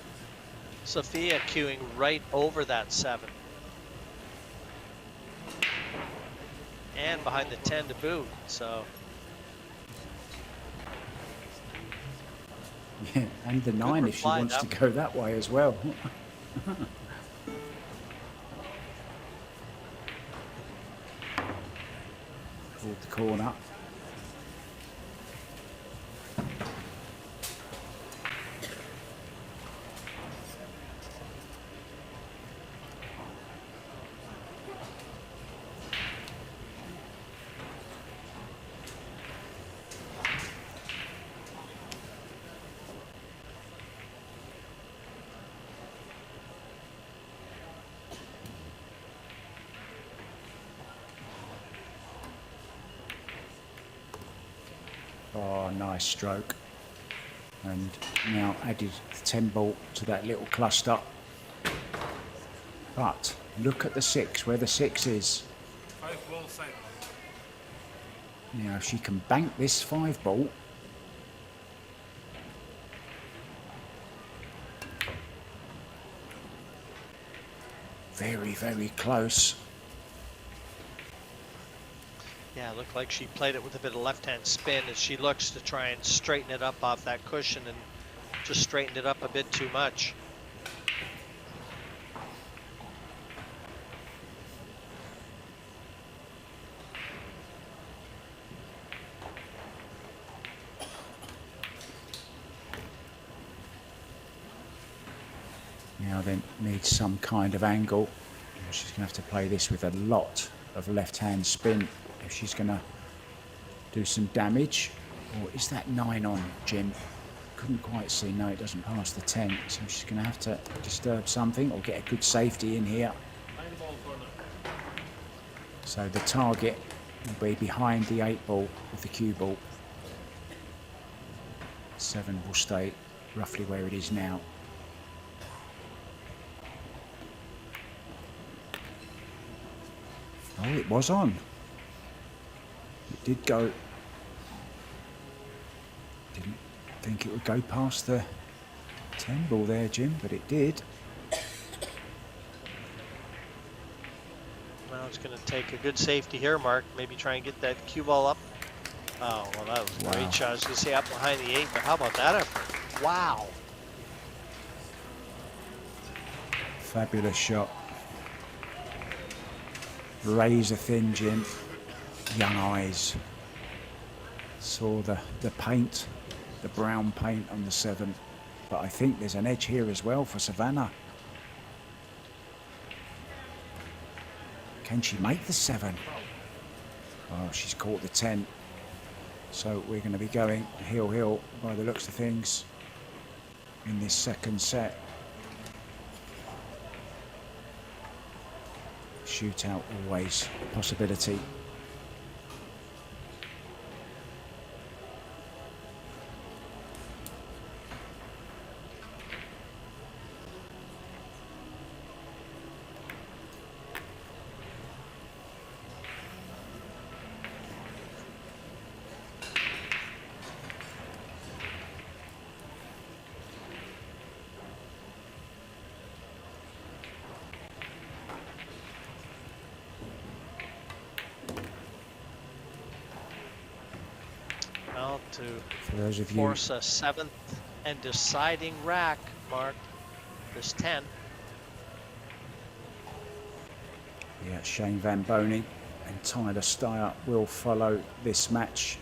Sofia queuing right over that 7. And behind the 10 to boot, so. Yeah, and the 9 if she wants to go that way as well. Toward the corner. Oh, nice stroke. And now added the 10 ball to that little cluster. But look at the 6, where the 6 is. 5 ball side. Now, if she can bank this 5 ball. Very, very close. Yeah, it looked like she played it with a bit of left-hand spin as she looks to try and straighten it up off that cushion and just straightened it up a bit too much. Now then, needs some kind of angle. She's going to have to play this with a lot of left-hand spin if she's going to do some damage. Or is that 9 on, Jim? Couldn't quite see. No, it doesn't pass the 10. So she's going to have to disturb something or get a good safety in here. 9 ball corner. So the target will be behind the 8 ball with the cue ball. 7 will stay roughly where it is now. Oh, it was on. It did go. Didn't think it would go past the 10 ball there, Jim, but it did. Now it's going to take a good safety here, Mark. Maybe try and get that cue ball up. Oh, well, that was a great shot. I was going to say up behind the 8, but how about that effort? Wow. Fabulous shot. Razor thin, Jim. Young eyes. Saw the paint, the brown paint on the 7. But I think there's an edge here as well for Savannah. Can she make the 7? Oh, she's caught the 10. So we're going to be going heel by the looks of things in this second set. Shootout always a possibility. To For those of you force a 7th and deciding rack, Mark. This 10. Yeah, Shane Van Boning and Tyler Steyer will follow this match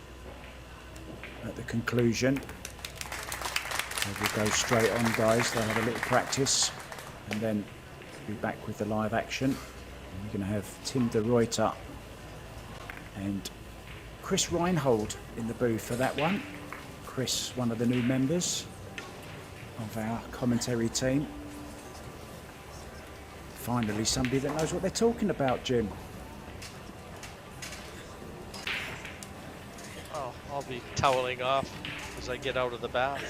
at the conclusion. So we'll go straight on, guys. They'll have a little practice and then be back with the live action. And we're going to have Tim de Ruyter and Chris Reinhold in the booth for that one. Chris, one of the new members of our commentary team. Finally, somebody that knows what they're talking about, Jim. Oh, I'll be toweling off as I get out of the bath.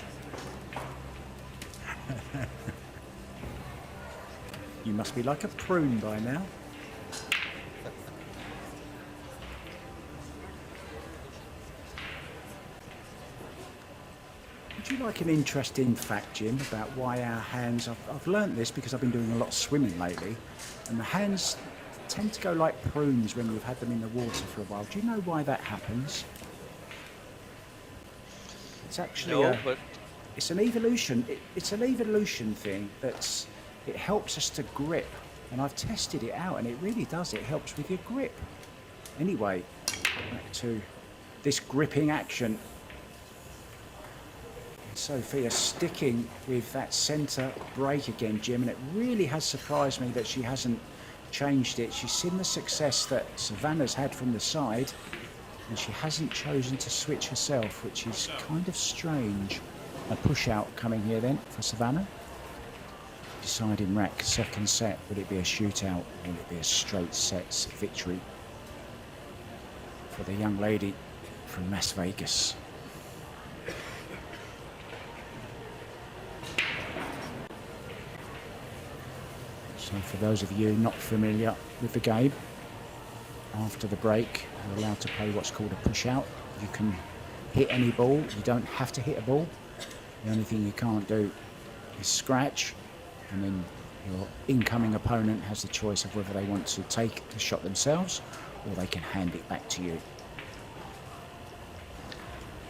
You must be like a prune by now. Would you like an interesting fact, Jim, about why our hands... I've learnt this because I've been doing a lot of swimming lately, and the hands tend to go like prunes when you've had them in the water for a while. Do you know why that happens? It's actually it's an evolution. It's an evolution thing that's... It helps us to grip, and I've tested it out, and it really does. It helps with your grip. Anyway, back to this gripping action. Sofia sticking with that centre break again, Jim, and it really has surprised me that she hasn't changed it. She's seen the success that Savannah's had from the side, and she hasn't chosen to switch herself, which is kind of strange. A push out coming here then for Savannah. Deciding rack, second set. Will it be a shootout or will it be a straight sets victory for the young lady from Las Vegas? So for those of you not familiar with the game, after the break, you're allowed to play what's called a push out. You can hit any ball. You don't have to hit a ball. The only thing you can't do is scratch, and then your incoming opponent has the choice of whether they want to take the shot themselves or they can hand it back to you.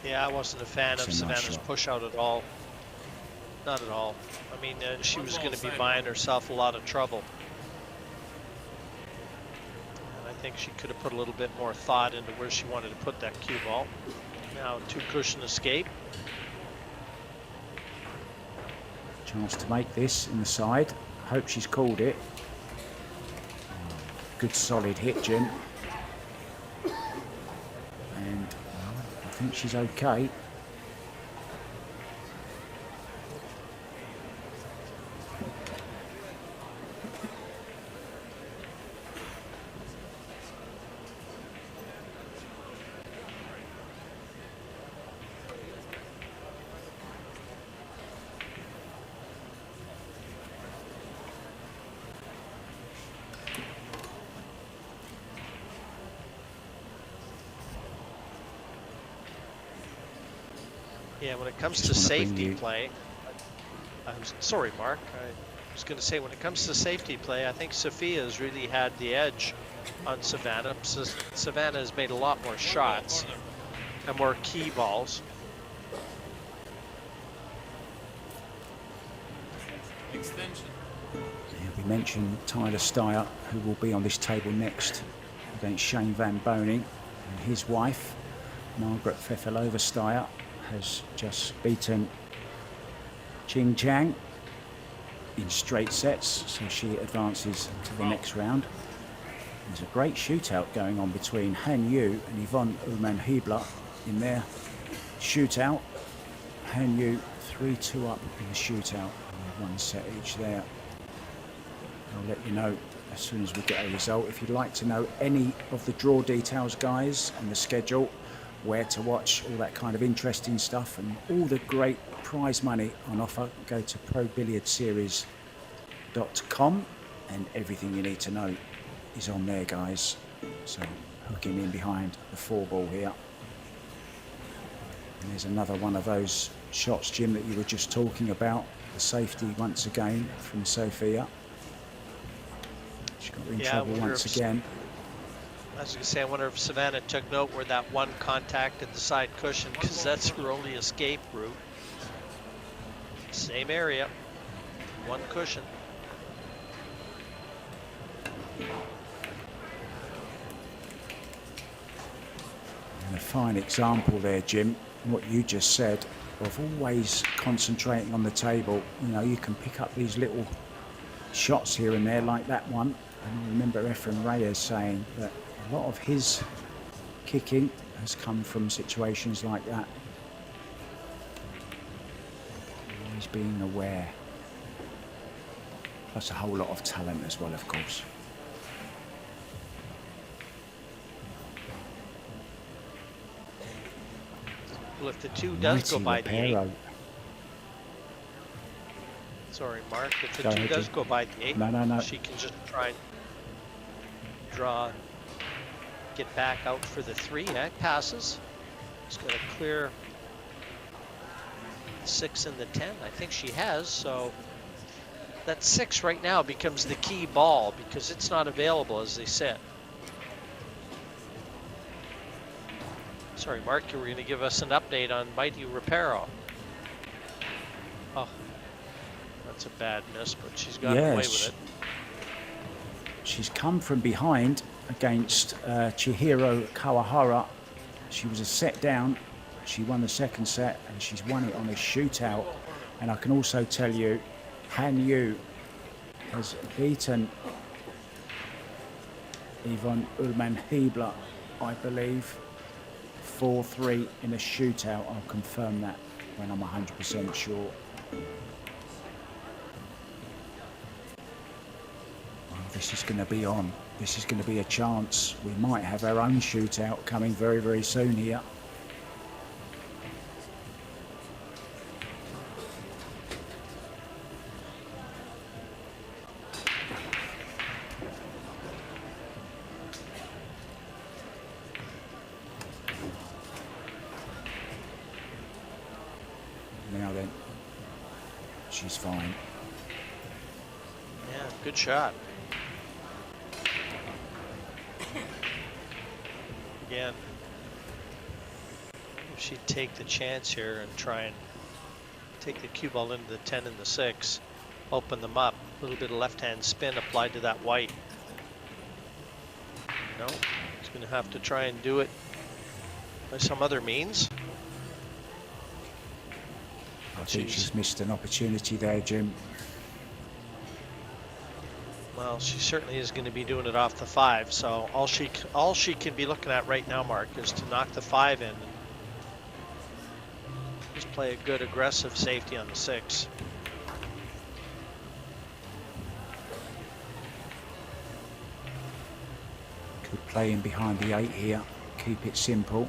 Yeah, I wasn't a fan of Savannah's push out at all. Not at all. I mean, she was going to be buying herself a lot of trouble. And I think she could have put a little bit more thought into where she wanted to put that cue ball. Now, 2 cushion escape. Chance to make this in the side. Hope she's called it. Good solid hit, Jim. And I think she's okay. Yeah, when it comes Just to wanna bring safety you- play, I'm sorry, Mark. I was going to say, when it comes to safety play, I think Sofia has really had the edge on Savannah. Savannah has made a lot more shots Corner. and more key balls. Extension. Yeah, we mentioned Tyler Steyer, who will be on this table next against Shane Van Boning, and his wife, Margaret Fefilova Steyer, has just beaten Ching Chang in straight sets, so she advances to the next round. There's a great shootout going on between Han Yu and Yvonne Ullman-Hiebler in their shootout. Han Yu 3-2 up in the shootout, with 1 set each there. I'll let you know as soon as we get a result. If you'd like to know any of the draw details, guys, and the schedule, where to watch, all that kind of interesting stuff, and all the great prize money on offer, go to ProBilliardSeries.com, and everything you need to know is on there, guys. So hooking in behind the 4-ball here. And there's another one of those shots, Jim, that you were just talking about. The safety once again from Sofia. She got in trouble once again. I was going to say, I wonder if Savannah took note where that one contacted the side cushion, because that's her only escape route. Same area, one cushion. And a fine example there, Jim, what you just said, of always concentrating on the table. You know, you can pick up these little shots here and there like that one. And I remember Efren Reyes saying that a lot of his kicking has come from situations like that. Always being aware. Plus a whole lot of talent as well, of course. Well, if the 2 does go by the 8. Reparo. Sorry, Mark. If the Go 2 ahead, does Jim. go by the 8, No. she can just try and draw, get back out for the 3. That passes. She's got to clear the 6 and the 10. I think she has. So that 6 right now becomes the key ball, because it's not available as they sit. Sorry, Mark, you were going to give us an update on Mighty Reparo. Oh, that's a bad miss, but she's got away with it. She's come from behind against Chihiro Kawahara. She was a set down. She won the second set, and she's won it on a shootout. And I can also tell you, Han Yu has beaten Yvonne Ullman-Hiebler, I believe, 4-3 in a shootout. I'll confirm that when I'm 100% sure. Well, this is going to be on. This is going to be a chance. We might have our own shootout coming very, very soon here. Now then, she's fine. Yeah, good shot. Again, if she'd take the chance here and try and take the cue ball into the 10 and the 6, open them up, a little bit of left-hand spin applied to that white. No, it's going to have to try and do it by some other means. I think she's missed an opportunity there, Jim. Well, she certainly is going to be doing it off the 5. So all she can be looking at right now, Mark, is to knock the 5 in and just play a good aggressive safety on the 6. Could play in behind the 8 here. Keep it simple.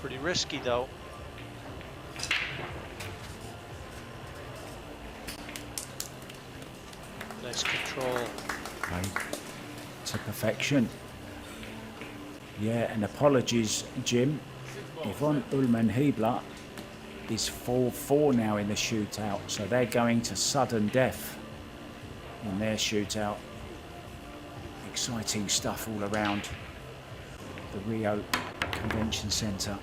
Pretty risky though. Nice control. Played to perfection. Yeah, and apologies, Jim. Yvonne Ullman-Hebler is 4-4 now in the shootout, so they're going to sudden death in their shootout. Exciting stuff all around the Rio Convention Centre.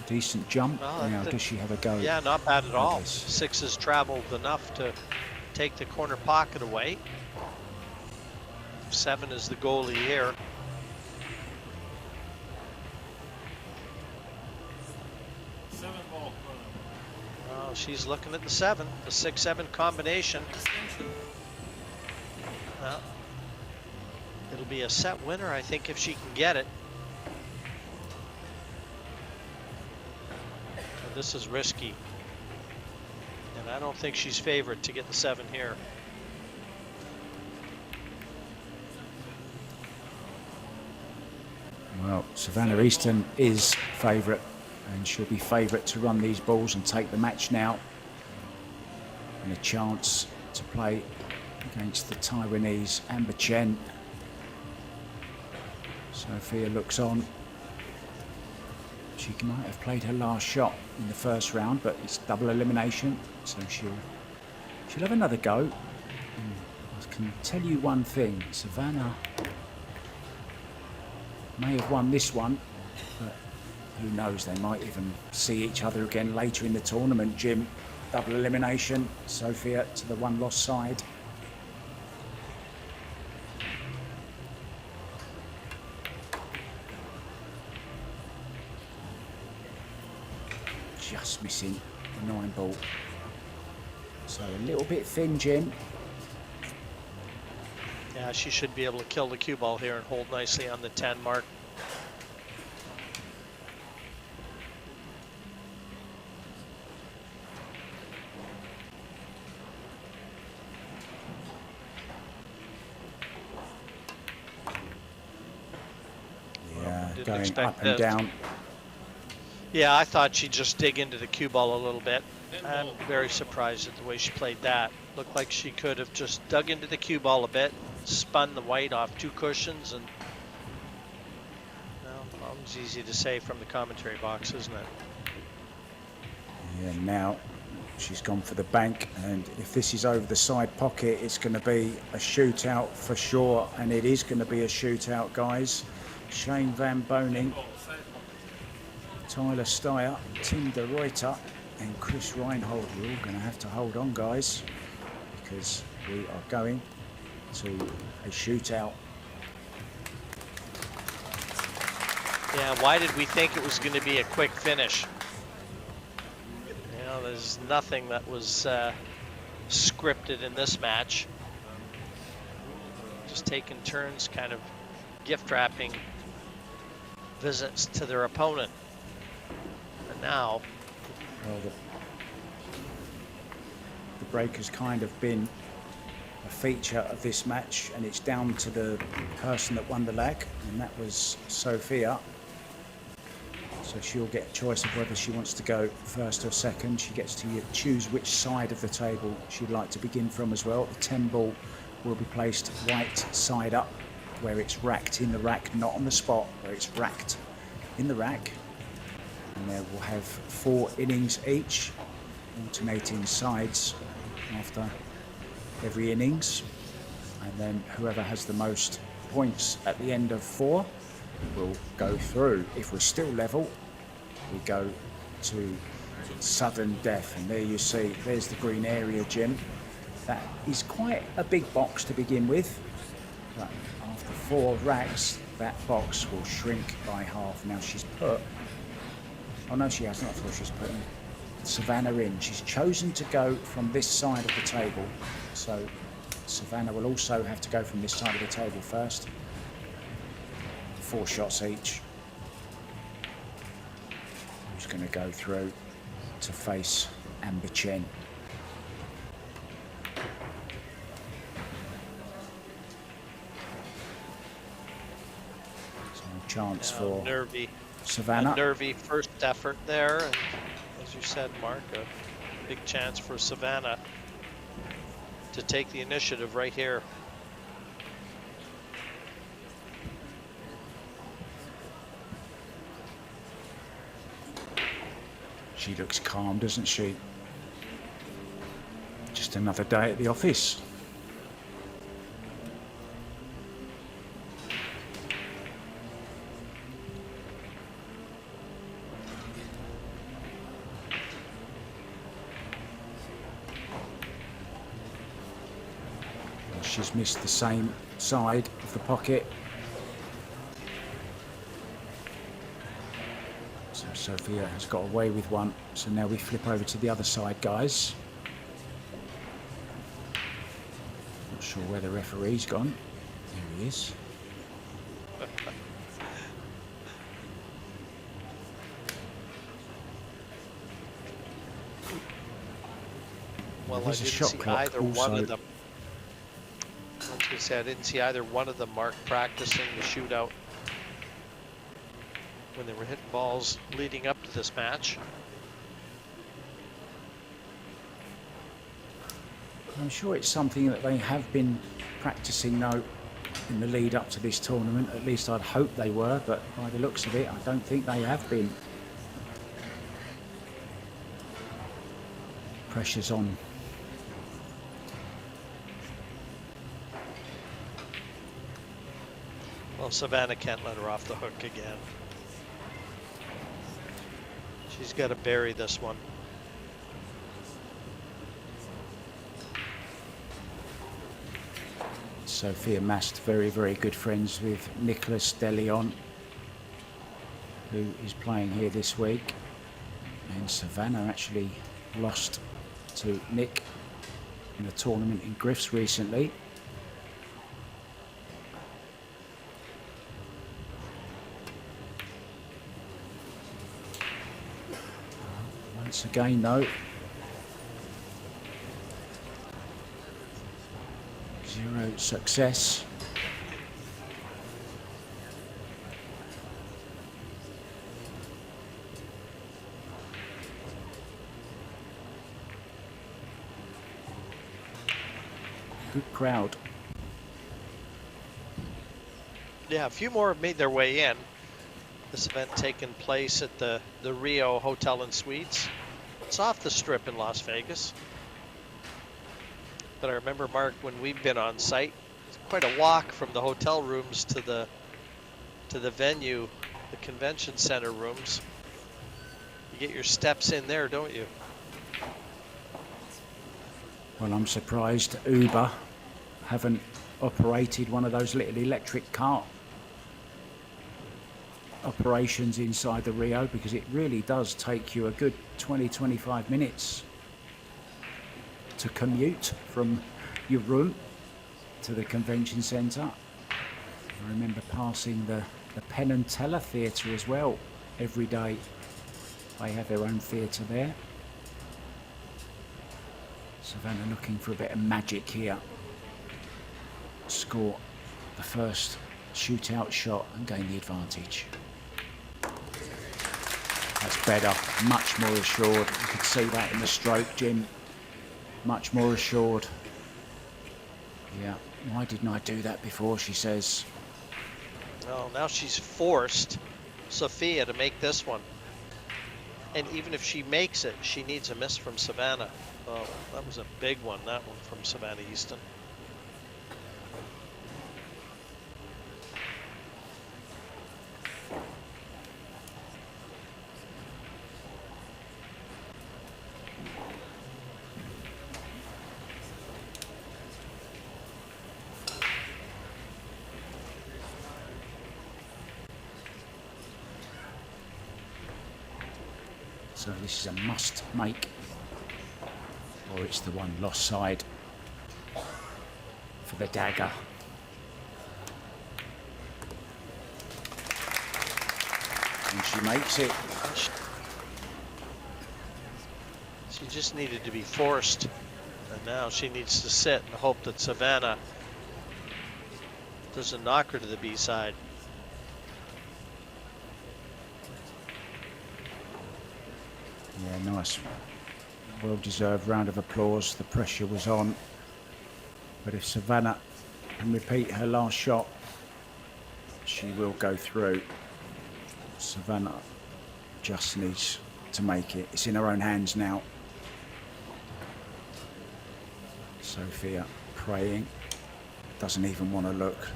Decent jump. Well, Now, does she have a go? Yeah, not bad at all. This? 6 has traveled enough to take the corner pocket away. 7 is the goalie here. Oh, she's looking at the 7, the 6-7 combination. Well, it'll be a set winner, I think, if she can get it. This is risky, and I don't think she's favored to get the 7 here. Well, Savannah Easton is favourite, and she'll be favourite to run these balls and take the match now. And a chance to play against the Taiwanese Amber Chen. Sofia looks on. She might have played her last shot in the first round, but it's double elimination, so she'll have another go. I can tell you one thing, Savannah may have won this one, but who knows, they might even see each other again later in the tournament, Jim. Double elimination, Sofia to the 1-loss side. Just missing the 9 ball. So a little bit thin, Jim. Yeah, she should be able to kill the cue ball here and hold nicely on the 10 mark. Yeah, Didn't going expect up and this. down. Yeah, I thought she'd just dig into the cue ball a little bit. I'm very surprised at the way she played that. Looked like she could have just dug into the cue ball a bit, spun the white off 2 cushions, and well, it's easy to say from the commentary box, isn't it? Yeah, now she's gone for the bank, and if this is over the side pocket, it's going to be a shootout for sure, and it is going to be a shootout, guys. Shane Van Boning, Tyler Steyer, Tim de Ruyter and Chris Reinhold. We're all going to have to hold on, guys, because we are going to a shootout. Yeah, why did we think it was going to be a quick finish? You know, there's nothing that was scripted in this match. Just taking turns, kind of gift wrapping visits to their opponent. And now, Well, the break has kind of been a feature of this match, and it's down to the person that won the leg, and that was Sofia. So she'll get a choice of whether she wants to go first or second. She gets to choose which side of the table she'd like to begin from as well. The 10 ball will be placed white side up, where it's racked in the rack, not on the spot, where it's racked in the rack. And they will have 4 innings each, alternating sides after every innings. And then whoever has the most points at the end of 4 will go through. If we're still level, we go to sudden death. And there you see, there's the green area, Jim. That is quite a big box to begin with, but after 4 racks, that box will shrink by half. Now she's put, oh no she hasn't, I thought she was putting Savannah in. She's chosen to go from this side of the table, so Savannah will also have to go from this side of the table first. 4 shots each. Who's going to go through to face Amber Chen? So no chance for nervy. Savannah. A nervy first effort there, and as you said, Mark, a big chance for Savannah to take the initiative right here. She looks calm, doesn't she? Just another day at the office. Well, she's missed the same side of the pocket. So Sofia has got away with one. So now we flip over to the other side, guys. Not sure where the referee's gone. There he is. Well, I There's a didn't shot see clock either one also. of them. I was gonna say, I didn't see either one of them, Mark, practicing the shootout when they were hitting balls leading up to this match. I'm sure it's something that they have been practicing now in the lead up to this tournament. At least I'd hope they were, but by the looks of it, I don't think they have been. Pressure's on. Well, Savannah can't let her off the hook again. She's got to bury this one. Sofia Mast, very, very good friends with Nicholas De Leon, who is playing here this week. And Savannah actually lost to Nick in a tournament in Griffs recently. Once again though, 0 success. Good crowd. Yeah, a few more have made their way in. This event taking place at the Rio Hotel and Suites. It's off the Strip in Las Vegas. But I remember, Mark, when we've been on site, it's quite a walk from the hotel rooms to the venue, the convention center rooms. You get your steps in there, don't you? Well, I'm surprised Uber haven't operated one of those little electric cart operations inside the Rio, because it really does take you a good 20-25 minutes to commute from your room to the convention centre. I remember passing the Penn and Teller Theatre as well every day. They have their own theatre there. Savannah looking for a bit of magic here. Score the first shootout shot and gain the advantage. That's better, much more assured. You could see that in the stroke, Jim. Much more assured. Yeah, why didn't I do that before, she says. Well, now she's forced Sofia to make this one. And even if she makes it, she needs a miss from Savannah. Oh, that was a big one, that one from Savannah Easton. So this is a must make, or it's the one lost side for the dagger. And she makes it. She just needed to be forced, and now she needs to sit and hope that Savannah doesn't knock her to the B side. Yeah, nice. Well-deserved round of applause. The pressure was on. But if Savannah can repeat her last shot, she will go through. Savannah just needs to make it. It's in her own hands now. Sofia praying. Doesn't even want to look.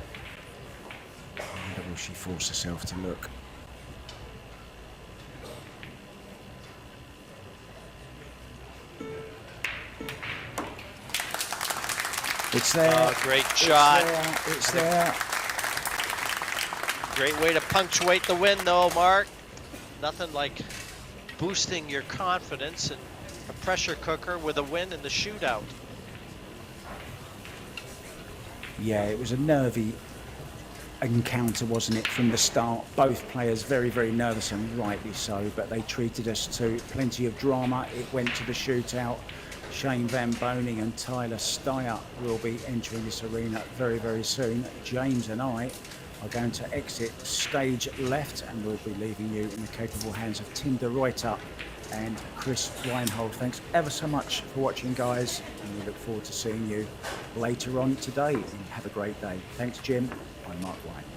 I wonder will she force herself to look? It's there. Oh, great shot. It's there. Great way to punctuate the win, though, Mark. Nothing like boosting your confidence and a pressure cooker with a win in the shootout. Yeah, it was a nervy encounter, wasn't it, from the start? Both players very, very nervous, and rightly so, but they treated us to plenty of drama. It went to the shootout. Shane Van Boning and Tyler Steyer will be entering this arena very, very soon. James and I are going to exit stage left, and we'll be leaving you in the capable hands of Tim de Ruyter and Chris Reinhold. Thanks ever so much for watching, guys, and we look forward to seeing you later on today. And have a great day. Thanks, Jim. I'm Mark White.